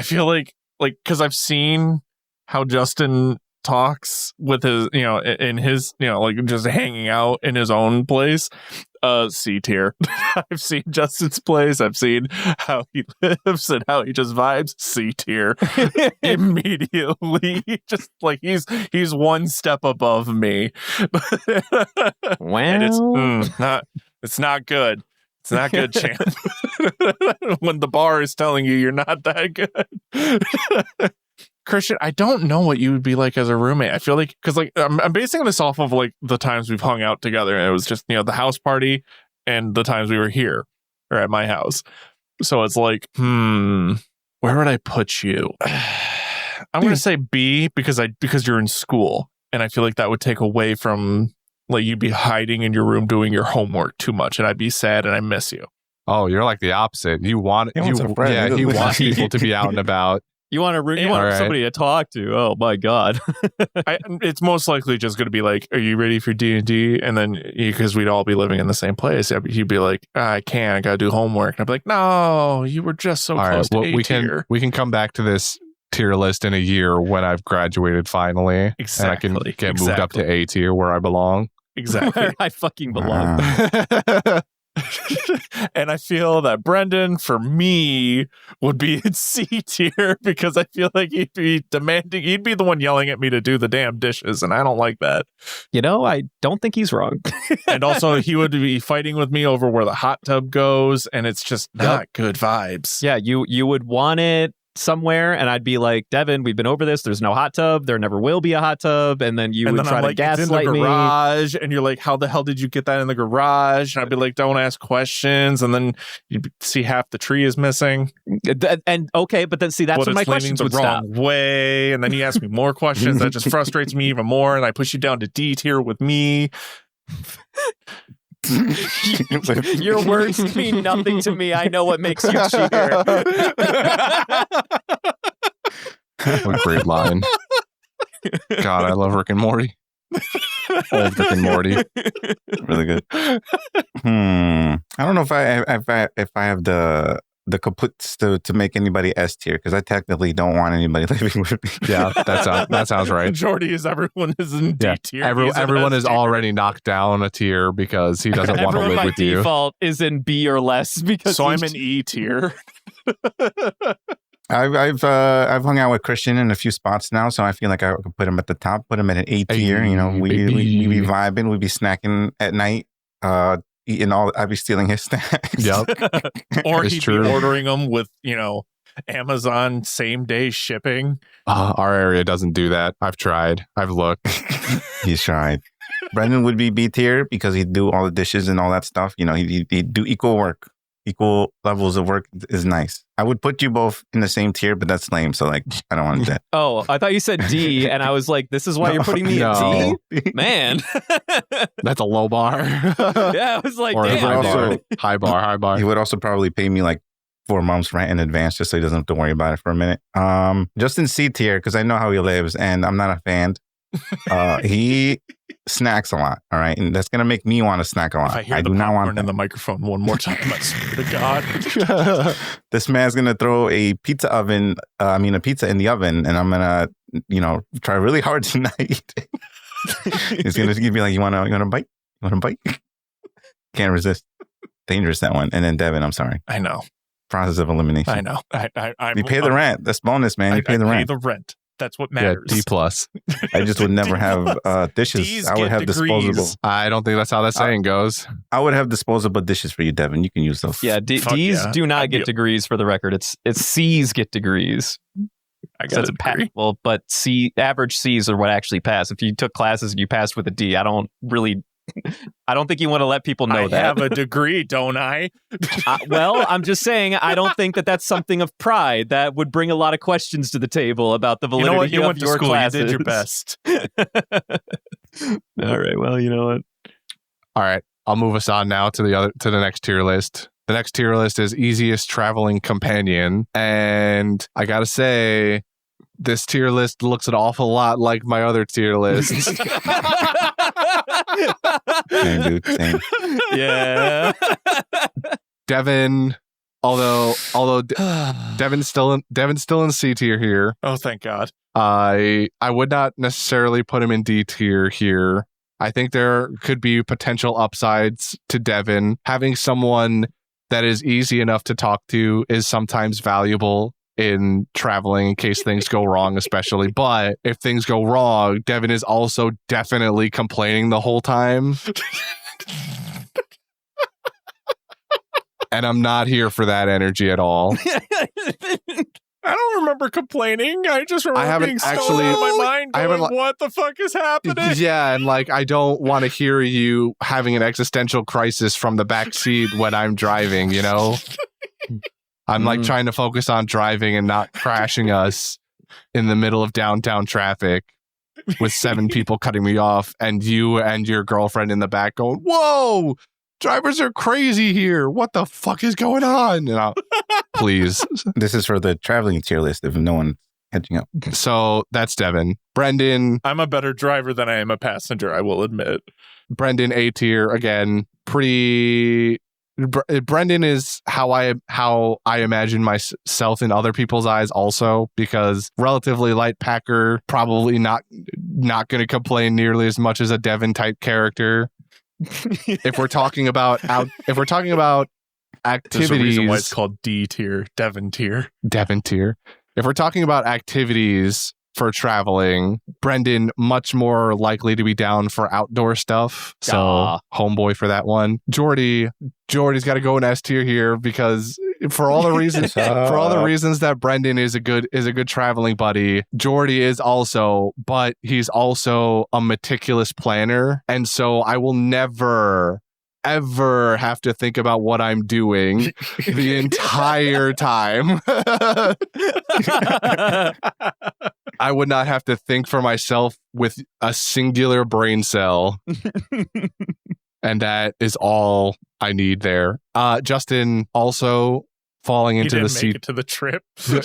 feel like because I've seen how Justin talks with his, in his, like just hanging out in his own place. C tier. I've seen Justin's place. I've seen how he lives and how he just vibes. C tier. Immediately, just like he's one step above me. And it's not good. It's not good, champ. When the bar is telling you you're not that good. Christian, I don't know what you would be like as a roommate. I feel like, because like I'm basing this off of like the times we've hung out together, and it was just the house party and the times we were here or at my house. So it's like, where would I put you? I'm going to say B because you're in school, and I feel like that would take away from like you'd be hiding in your room doing your homework too much, and I'd be sad and I miss you. Oh, you're like the opposite. You want He wants a friend. he wants people to be out and about. You want Alright. somebody to talk to? Oh my God! It's most likely just going to be like, "Are you ready for D&D?" And then because we'd all be living in the same place, he'd be like, "I can't. I got to do homework." And I'd be like, "No, you were just so All close right, well, to A tier." we can come back to this tier list in a year when I've graduated finally, Exactly. and I can get moved up to A tier where I belong. Exactly. I fucking belong. And I feel that Brendan, for me, would be in C tier because I feel like he'd be demanding. He'd be the one yelling at me to do the damn dishes, and I don't like that. I don't think he's wrong. And also, he would be fighting with me over where the hot tub goes, and it's just not good vibes. Yeah, you would want it somewhere, and I'd be like, Devin, we've been over this. There's no hot tub. There never will be a hot tub. And then you And would then try I'm to like, it's in the gaslight me. garage, and you're like, how the hell did you get that in the garage? And I'd be like, don't ask questions. And then you'd see half the tree is missing. And okay, but then see, that's But when my it's leaning questions the would stop. wrong way. And then you ask me more questions. That just frustrates me even more. And I push you down to D tier with me. Your words mean nothing to me. I know what makes you cheer. What a great line. God, I love Rick and Morty. Old Rick and Morty. Really good. I don't know if I have the completes to make anybody S tier, because I technically don't want anybody living with me. Yeah, that sounds right. Majority is everyone is in D Yeah. tier. Everyone S is tier. already knocked down a tier because he doesn't want to Everyone live by with you. default is in B or less because So I'm he's- in E tier. I've hung out with Christian in a few spots now, so I feel like I could put him at the top, put him at an A tier. You know, we be vibing, we be snacking at night, eating all. I'd be stealing his snacks. Yep. Or It's he'd true. be ordering them with, Amazon same day shipping. Our area doesn't do that. I've tried. I've looked. He's tried. Brendan would be B tier because he'd do all the dishes and all that stuff. You know, he'd do equal work. Equal levels of work is nice. I would put you both in the same tier, but that's lame. So like, I don't want that. Oh, I thought you said D, and I was like, this is why you're putting me No. in D? Man. That's a low bar. Yeah, I was like, Or a Damn, high damn. also- bar. High bar. High bar. He would also probably pay me like 4 months rent in advance just so he doesn't have to worry about it for a minute. Just in C tier because I know how he lives and I'm not a fan. He snacks a lot. All right, and that's gonna make me want to snack a lot. If I hear I the do not want popcorn in that. the microphone one more time, I swear to God. This man's gonna throw a pizza in the oven, and I'm gonna, try really hard tonight. He's gonna be like, "You wanna bite? You wanna bite?" Can't resist. Dangerous, that one. And then Devin, I'm sorry. I know. Process of elimination. I know. You pay the rent. That's bonus, man. You pay the rent. Pay the rent. That's what matters. D plus. I just would never have dishes. D's I would get have degrees. disposable. I don't think that's how that saying goes. I would have disposable dishes for you, Devin. You can use those. Yeah, Fuck D's yeah. do not I'd get be- degrees for the record. It's C's get degrees. I So got it's a a degree. well, but average C's are what actually pass. If you took classes and you passed with a D, I don't think you want to let people know I that. have a degree, don't I? Well, I'm just saying, I don't think that that's something of pride that would bring a lot of questions to the table about the You validity know what? You of went to your school. classes. You did your best. All right. Well, you know what? All right, I'll move us on now to the next tier list. The next tier list is easiest traveling companion, and I gotta say, this tier list looks an awful lot like my other tier lists. Same, dude. Same. Yeah. Devin, although Devin's still in C tier here. Oh, thank God. I would not necessarily put him in D tier here. I think there could be potential upsides to Devin. Having someone that is easy enough to talk to is sometimes valuable in traveling in case things go wrong, especially. But if things go wrong, Devin is also definitely complaining the whole time. And I'm not here for that energy at all. I don't remember complaining. I just remember haven't being stoned actually- out of my mind I haven't going, what the fuck is happening? Yeah, and like I don't want to hear you having an existential crisis from the back seat when I'm driving, you know? I'm like trying to focus on driving and not crashing us in the middle of downtown traffic with 7 people cutting me off and you and your girlfriend in the back going, "Whoa! Drivers are crazy here. What the fuck is going on?" And please. This is for the traveling tier list if no one's catching up. So that's Devin. Brendan, I'm a better driver than I am a passenger, I will admit. Brendan A tier again. Pretty. Brendan is how I imagine myself in other people's eyes, also because relatively light packer, probably not going to complain nearly as much as a Devin type character. If we're talking about There's activities, a reason why it's called D tier, Devin tier. Devin tier. If we're talking about activities for traveling, Brendan much more likely to be down for outdoor stuff. So homeboy for that one. Jordy's got to go in S tier here because for all the reasons that Brendan is a good traveling buddy, Jordy is also, but he's also a meticulous planner, and so I will never ever have to think about what I'm doing the entire time. I would not have to think for myself with a singular brain cell. And that is all I need there. Justin also falling He into didn't the make seat. it to the trip.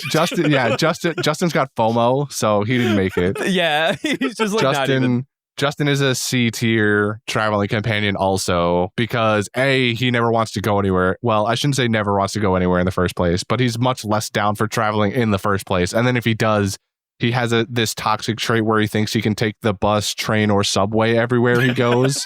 Justin's got FOMO, so he didn't make it. Yeah. He's just like not even. Justin is a C tier traveling companion also because he never wants to go anywhere. Well, I shouldn't say never wants to go anywhere in the first place, but he's much less down for traveling in the first place. And then if he does, he has this toxic trait where he thinks he can take the bus, train, or subway everywhere he goes.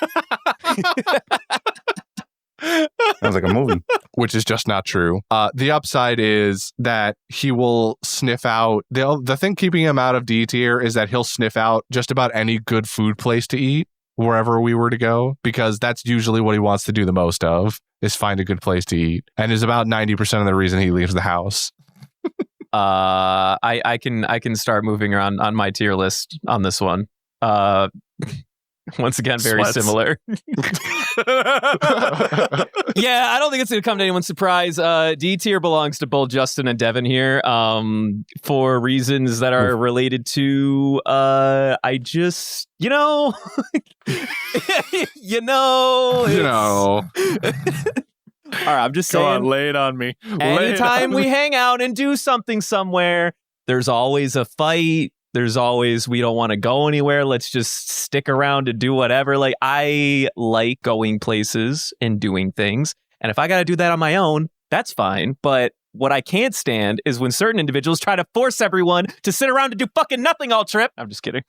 Sounds like a movie. Which is just not true. The upside is that he will sniff out. The thing keeping him out of D tier is that he'll sniff out just about any good food place to eat wherever we were to go, because that's usually what he wants to do the most of, is find a good place to eat, and is about 90% of the reason he leaves the house. I can start moving around on my tier list on this one. Once again, very Sweats. similar. Yeah, I don't think it's going to come to anyone's surprise. D tier belongs to both Justin and Devin here, for reasons that are related to I just you know. All right, I'm just Go saying. on, lay it on me. Lay it Anytime on we me. hang out and do something somewhere, there's always a fight. There's always, we don't want to go anywhere. Let's just stick around and do whatever. Like, I like going places and doing things. And if I got to do that on my own, that's fine. But what I can't stand is when certain individuals try to force everyone to sit around and do fucking nothing all trip. I'm just kidding.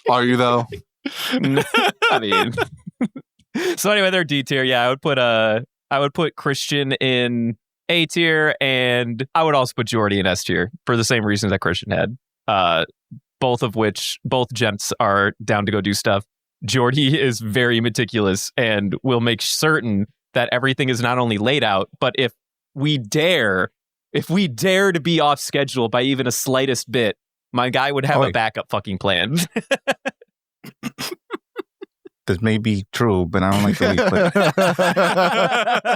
Are you though? I mean, so anyway, they're D tier. Yeah, I would put Christian in A tier, and I would also put Jordy in S tier for the same reasons that Christian had. Both gents are down to go do stuff. Jordy is very meticulous and will make certain that everything is not only laid out, but if we dare to be off schedule by even a slightest bit, my guy would have a backup fucking plan. This may be true, but I don't like the way you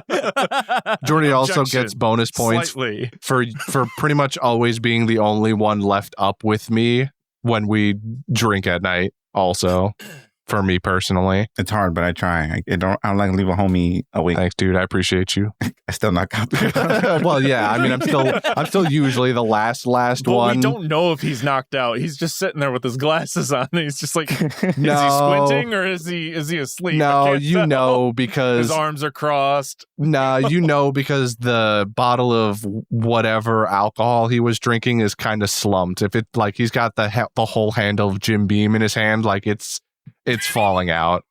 put it. Jordy also gets bonus points Slightly. for pretty much always being the only one left up with me when we drink at night. Also, for me personally, It's hard, but I try. I don't like to leave a homie awake. thanks, dude. I appreciate you. I still knock out. Well, yeah. I mean, I'm still usually the last But one. we don't know if he's knocked out. He's just sitting there with his glasses on. And he's just like, is he No. squinting or is he asleep? I No, can't you tell. know, because His arms are crossed. nah, you know, because the bottle of whatever alcohol he was drinking is kind of slumped. If it like he's got the whole handle of Jim Beam in his hand, like it's falling out.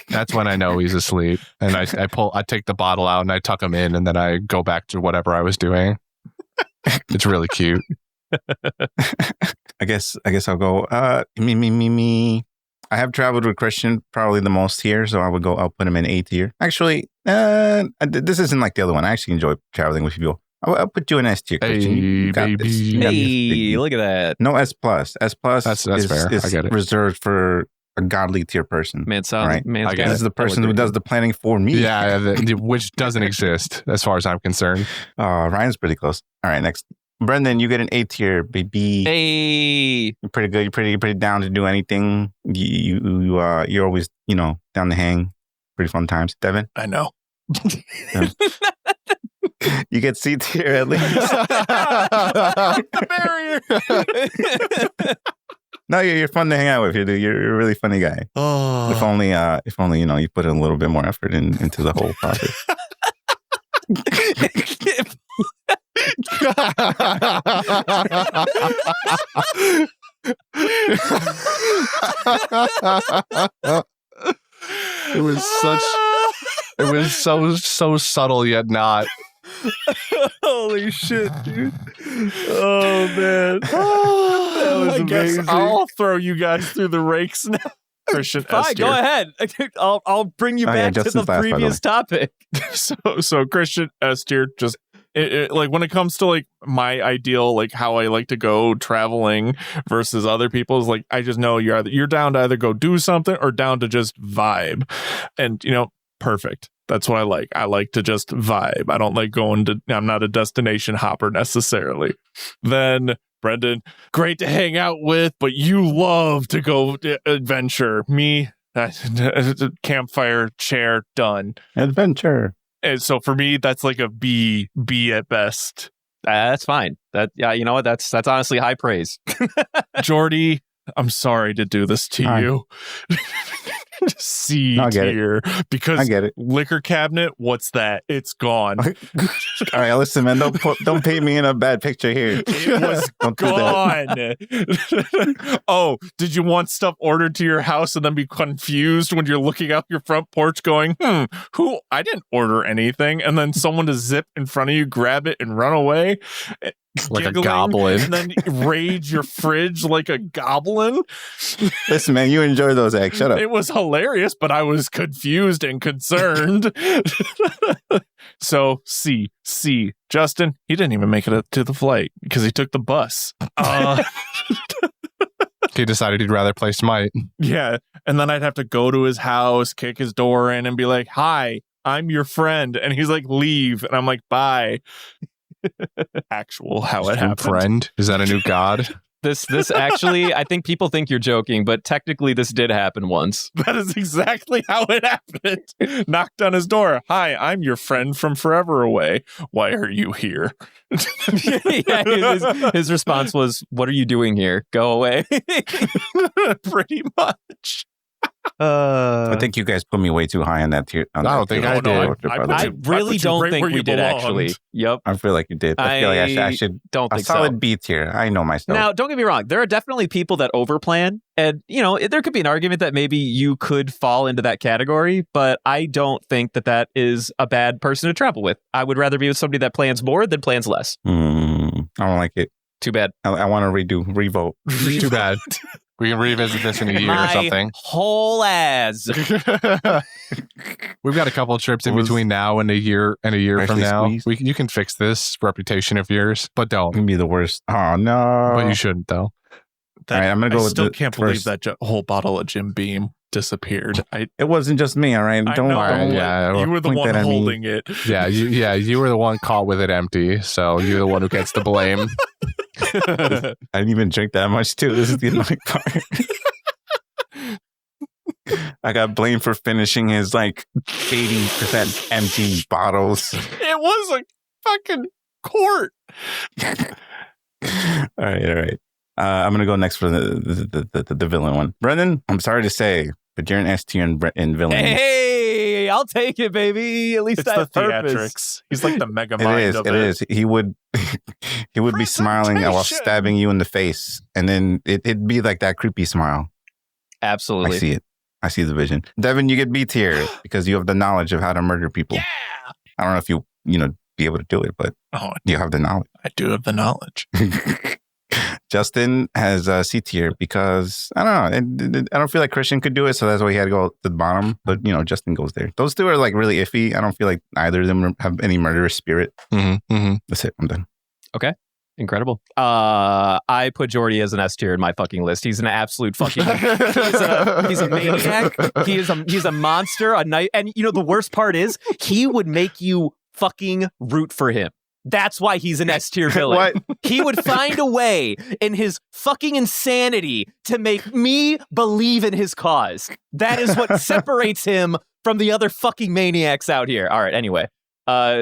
That's when I know he's asleep. And I take the bottle out and I tuck him in, and then I go back to whatever I was doing. It's really cute. I guess I'll go. Me. I have traveled with Christian probably the most here, so I'll put him in A tier. Actually, this isn't like the other one. I actually enjoy traveling with people. I'll put you in S tier, Christian. You got Hey, this. baby. You got this, Hey, big- look at that. No S plus. S plus That's is, fair. I is get it. reserved for a godly tier person. Man, sounds Right. man's I get got This is the person who does the planning for me. Yeah, which doesn't exist as far as I'm concerned. Ryan's pretty close. All right, next. Brendan, you get an A tier, baby. Hey. You're pretty good. You're pretty down to do anything. You're always, down to hang. Pretty fun times. Devin, I know. you get C tier at least. Barrier. No, you're fun to hang out with. You're a really funny guy. Oh. If only you put in a little bit more effort into the whole process. It was so subtle yet not. Holy shit, dude. Oh, man. I guess amazing. I'll throw you guys through the rakes now. Christian S Fine, tier. go ahead. I'll bring you Oh, yeah, back to the Justin's last, by the previous topic. So Christian S tier, just like when it comes to like my ideal, like how I like to go traveling versus other people's, like I just know you're down to either go do something or down to just vibe, and perfect. That's what I like. I like to just vibe. I don't like I'm not a destination hopper necessarily. Then Brendan, great to hang out with, but you love to go adventure. Me, campfire, chair, done. Adventure. And so for me, that's like a B at best. That's fine. You know what? That's honestly high praise. Jordy, I'm sorry to do this to Hi. you. C No, I get it. tier. Because I get it. liquor cabinet, what's that? It's gone. All right, listen, man. Don't paint me in a bad picture here. It was Don't do that. gone. Oh, did you want stuff ordered to your house and then be confused when you're looking out your front porch going, who? I didn't order anything. And then someone to zip in front of you, grab it and run away. Like a giggling, goblin. And then raid your fridge like a goblin. Listen, man. You enjoy those eggs. Shut up. It was hilarious, but I was confused and concerned. So C. Justin, he didn't even make it to the flight because he took the bus. He decided he'd rather play Smite. Yeah. And then I'd have to go to his house, kick his door in and be like, hi, I'm your friend. And he's like, leave. And I'm like, bye. Actual how it happened. Friend? Is that a new god? This actually, I think people think you're joking, but technically this did happen once. That is exactly how it happened. Knocked on his door. Hi, I'm your friend from forever away. Why are you here? His response was, "What are you doing here? Go away." Pretty much. I think you guys put me way too high on that tier. I don't think I did. I really don't think we did, actually. Yep. I feel like you did. I feel like I should. Don't A think solid so. B tier. I know myself. Now, don't get me wrong. There are definitely people that overplan. And, there could be an argument that maybe you could fall into that category. But I don't think that that is a bad person to travel with. I would rather be with somebody that plans more than plans less. I don't like it. Too bad. I want to revote. Too bad. We can revisit this in a year or something. Whole ass. We've got a couple of trips in between now and a year from now. You can fix this reputation of yours, but don't. It'd be the worst. Oh no! But you shouldn't though. All right, I'm gonna go with still the can't first. believe that whole bottle of Jim Beam disappeared. It wasn't just me. All right, I don't. know, don't yeah, you were the point one that at me. holding it. Yeah, you were the one caught with it empty, so you're the one who gets the blame. I didn't even drink that much too. This is the annoying part. I got blamed for finishing his 80% empty bottles. It was a fucking quart. All right. I'm gonna go next for the villain one. Brendan, I'm sorry to say, but you're an S tier in villain. Hey, I'll take it, baby. At least It's I the have purpose. theatrics. He's like the mega It mind is. of It is. He would be smiling while Presentation. stabbing you in the face, and then it'd be like that creepy smile. Absolutely. I see it. I see the vision. Devin, you get B tier because you have the knowledge of how to murder people. Yeah. I don't know if you be able to do it, but Oh, you have the knowledge. I do have the knowledge. Justin has C tier because I don't know. I don't feel like Christian could do it, so that's why he had to go to the bottom. But Justin goes there. Those two are really iffy. I don't feel like either of them have any murderous spirit. That's it. I'm done. Okay. Incredible. I put Jordy as an S tier in my fucking list. He's an absolute fucking. he's a maniac. He's a monster. A night. And the worst part is he would make you fucking root for him. That's why he's an S tier villain. What? He would find a way in his fucking insanity to make me believe in his cause. That is what separates him from the other fucking maniacs out here. All right. Anyway.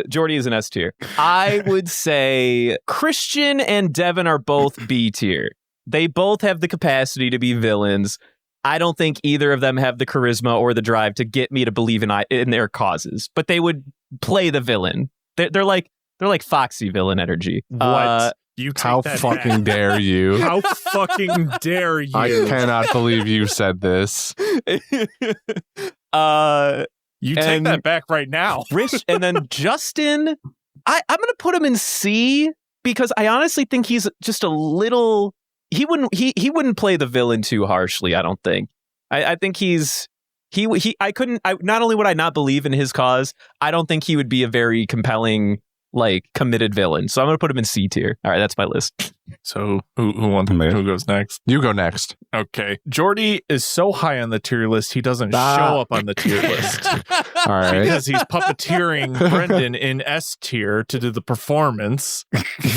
Jordy is an S tier. I would say Christian and Devin are both B tier. They both have the capacity to be villains. I don't think either of them have the charisma or the drive to get me to believe in their causes, but they would play the villain. They're like Foxy villain energy. What? You take How that fucking back. dare you? How fucking dare you? I cannot believe you said this. You take and that back right now. Rich, and then Justin, I'm gonna put him in C because I honestly think he's just a little. He wouldn't play the villain too harshly. I don't think. I think not only would I not believe in his cause, I don't think he would be a very compelling, committed villain. So I'm gonna put him in C tier. All right, that's my list. So who goes next? You go next. Okay. Jordy is so high on the tier list, he doesn't show up on the tier list. All right. Because he's puppeteering Brendan in S tier to do the performance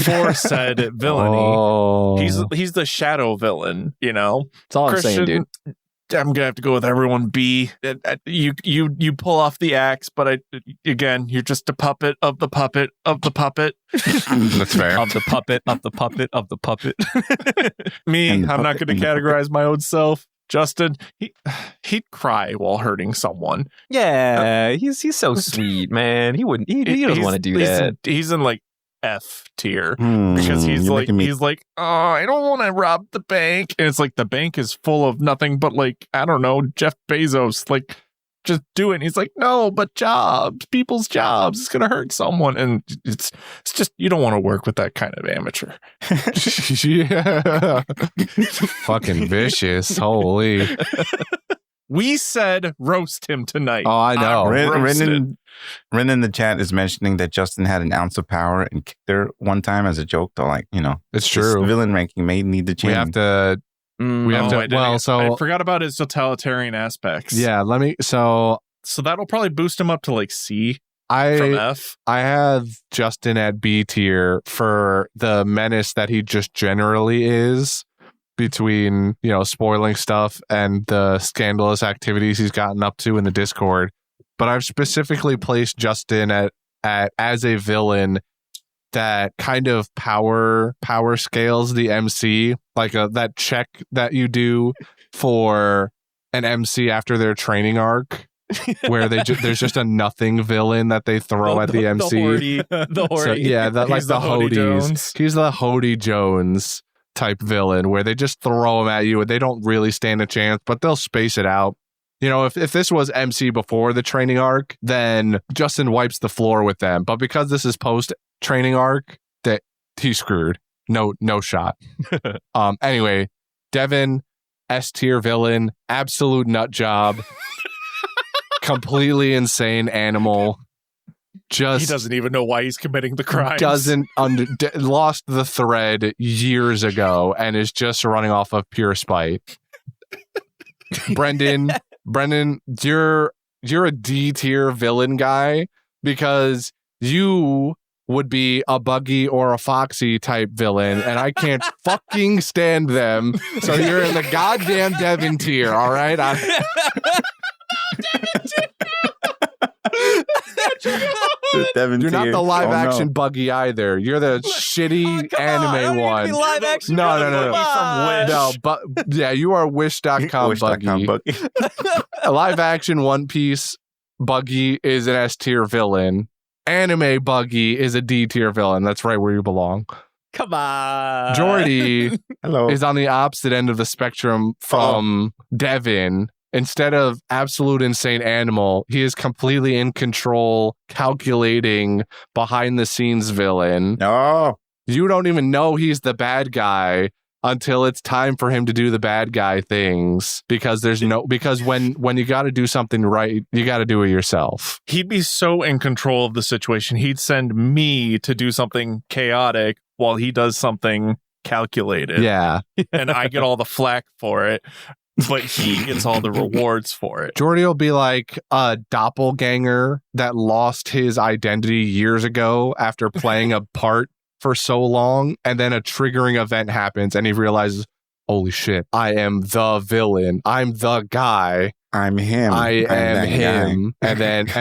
for said villainy. Oh. He's the shadow villain, That's all I'm saying, dude. I'm gonna have to go with everyone B. You pull off the axe, but again, you're just a puppet of the puppet of the puppet. That's fair. Of the puppet, of the puppet, of the puppet. Me, And the I'm not puppet, going to and the categorize my own self. Justin, he'd cry while hurting someone. Yeah, he's so sweet, man. He wouldn't. He doesn't want to do that. He's in F tier because he's you're making me- oh, I don't want to rob the bank, and it's the bank is full of nothing but I don't know, Jeff Bezos, just do it. And he's like, no, but jobs, people's jobs, it's gonna hurt someone, and it's just you don't want to work with that kind of amateur. Yeah. Fucking vicious. Holy. We said roast him tonight. Oh, I know. Ren in the chat is mentioning that Justin had an ounce of power and kicked her one time as a joke. Though, It's this true. villain ranking may need to change. We have to. I forgot about his totalitarian aspects. Yeah. So that'll probably boost him up to C from I F. have Justin at B tier for the menace that he just generally is. between, spoiling stuff and the scandalous activities he's gotten up to in the Discord. But I've specifically placed Justin at as a villain that kind of power scales the MC, like that check that you do for an MC after their training arc, where there's just a nothing villain that they throw at the MC. The Horty. So, yeah, like the Hodies. Jones. He's the Hody Jones type villain where they just throw him at you and they don't really stand a chance, but they'll space it out. If this was MC before the training arc, then Justin wipes the floor with them. But because this is post training arc, that he's screwed. No shot. Anyway, Devin, S tier villain, absolute nut job, completely insane animal. He doesn't even know why he's committing the crimes. Lost the thread years ago and is just running off of pure spite. Brendan, you're a D tier villain guy because you would be a Buggy or a Foxy type villain, and I can't fucking stand them. So you're in the goddamn Devin tier, all right? You're not the live action Buggy either. You're the shitty anime one. Live action No. From Wish. No, but yeah, you are Wish.com Buggy. A live action One Piece Buggy is an S tier villain. Anime Buggy is a D tier villain. That's right where you belong. Come on. Jordy Hello. is on the opposite end of the spectrum from Devin. Instead of absolute insane animal, he is completely in control, calculating, behind the scenes villain. No. You don't even know he's the bad guy until it's time for him to do the bad guy things, because when you got to do something right, you got to do it yourself. He'd be so in control of the situation. He'd send me to do something chaotic while he does something calculated. Yeah. And I get all the flack for it, but he gets all the rewards for it. Jordy will be like a doppelganger that lost his identity years ago after playing a part for so long, and then a triggering event happens and he realizes, holy shit, I am the villain. I'm the guy. I'm him. I am that him. And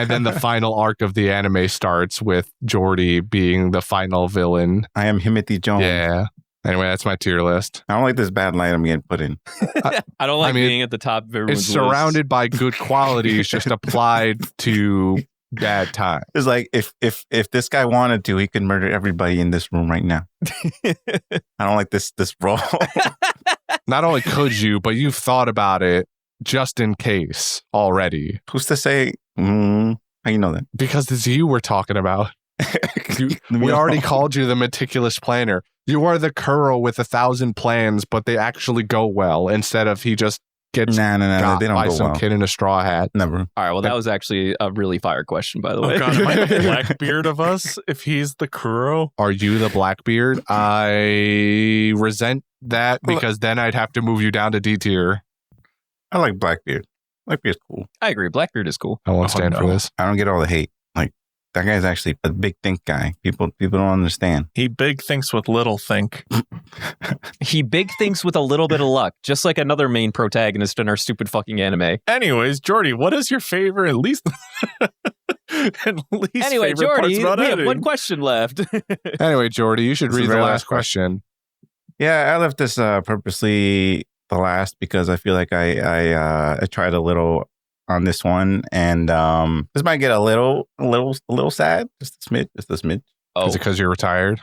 then the final arc of the anime starts with Jordy being the final villain. I am Himothy Jones. Yeah. Anyway, that's my tier list. I don't like this bad light I'm getting put in. I don't like being at the top of everyone's It's surrounded by good qualities, just applied to bad time. It's like if this guy wanted to, he could murder everybody in this room right now. I don't like this role. Not only could you, but you've thought about it just in case already. Who's to say? How you know that? Because it's you we're talking about. We already called you the meticulous planner. You are the Kuro with 1,000 plans, but they actually go well instead of he just gets got they don't by go some well. kid in a straw hat. Never. All right, well, that was actually a really fire question, by the way. Oh God, am I the Blackbeard of us if he's the Kuro? Are you the Blackbeard? I resent that because then I'd have to move you down to D tier. I like Blackbeard. Blackbeard's cool. I agree. Blackbeard is cool. I won't stand for this. I don't get all the hate. Like, that guy's actually a big think guy. People don't understand. He big thinks with little think. He big thinks with a little bit of luck, just like another main protagonist in our stupid fucking anime. Anyways, Jordy, what is your favorite, at least Anyway, favorite Jordy, parts about we have editing? one question left. Anyway, Jordy, you should This is read the very last question. Yeah, I left this purposely the last because I feel like I tried a little on this one, and this might get a little sad, just a smidge. Oh, Is it because you're retired?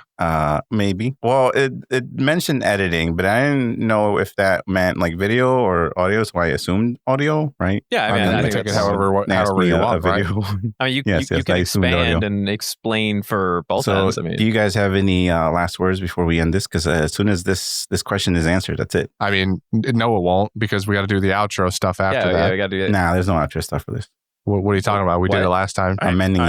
Maybe. Well, it mentioned editing, but I didn't know if that meant like video or audio, so I assumed audio, right? yeah. I mean, then I they think take it that's- however They asked me you a want, right? video. I mean, you Yes, can I assumed audio. expand and explain for both So, ends. I mean, do you guys have any last words before we end this? Because as soon as this question is answered, that's it. I mean, no, it won't, because we got to do the outro stuff after yeah, that. we got to do it. Nah, there's no outro stuff for this. What are you talking about? We did What? it last time. I'm ending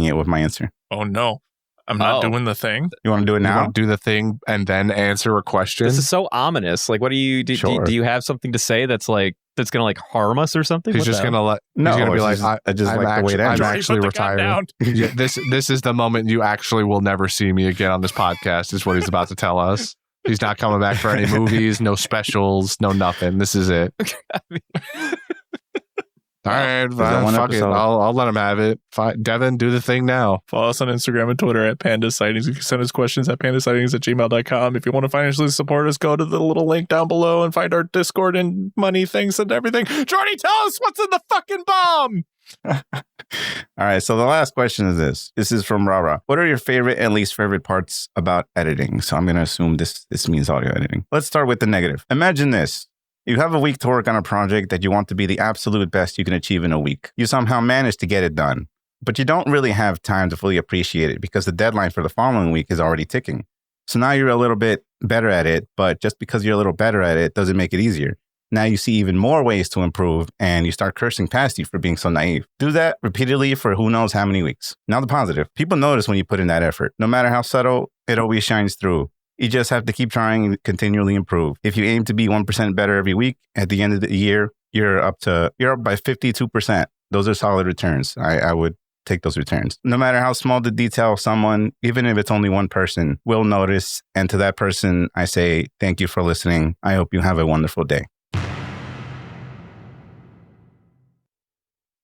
it with my answer. Oh no, I'm not Oh. doing the thing. You want to do it You now? want to do the thing and then answer a question? This is so ominous. Like, what do you do? Sure. Do you have something to say that's gonna like harm us or something? He's What just the hell? gonna let. No, he's gonna be it's like, just- I just like the way it ends. I'm Jordy, actually put the gun retired. down. Yeah, this is the moment you actually will never see me again on this podcast. Is what he's about to tell us. He's not coming back for any movies, no specials, no nothing. This is it. All right, that one fuck it. episode? I'll let him have it. Fine. Devin, do the thing now. Follow us on Instagram and Twitter at Panda Sightings. You can send us questions at pandasightings@gmail.com. If you want to financially support us, go to the little link down below and find our Discord and money things and everything. Jordy, tell us what's in the fucking bomb. All right, so the last question is this. This is from Rara. What are your favorite and least favorite parts about editing? So I'm going to assume this means audio editing. Let's start with the negative. Imagine this. You have a week to work on a project that you want to be the absolute best you can achieve in a week. You somehow manage to get it done, but you don't really have time to fully appreciate it because the deadline for the following week is already ticking. So now you're a little bit better at it, but just because you're a little better at it doesn't make it easier. Now you see even more ways to improve and you start cursing past you for being so naive. Do that repeatedly for who knows how many weeks. Now the positive. People notice when you put in that effort. No matter how subtle, it always shines through. You just have to keep trying and continually improve. If you aim to be 1% better every week, at the end of the year, you're up by 52%. Those are solid returns. I would take those returns. No matter how small the detail, someone, even if it's only one person, will notice. And to that person, I say, thank you for listening. I hope you have a wonderful day.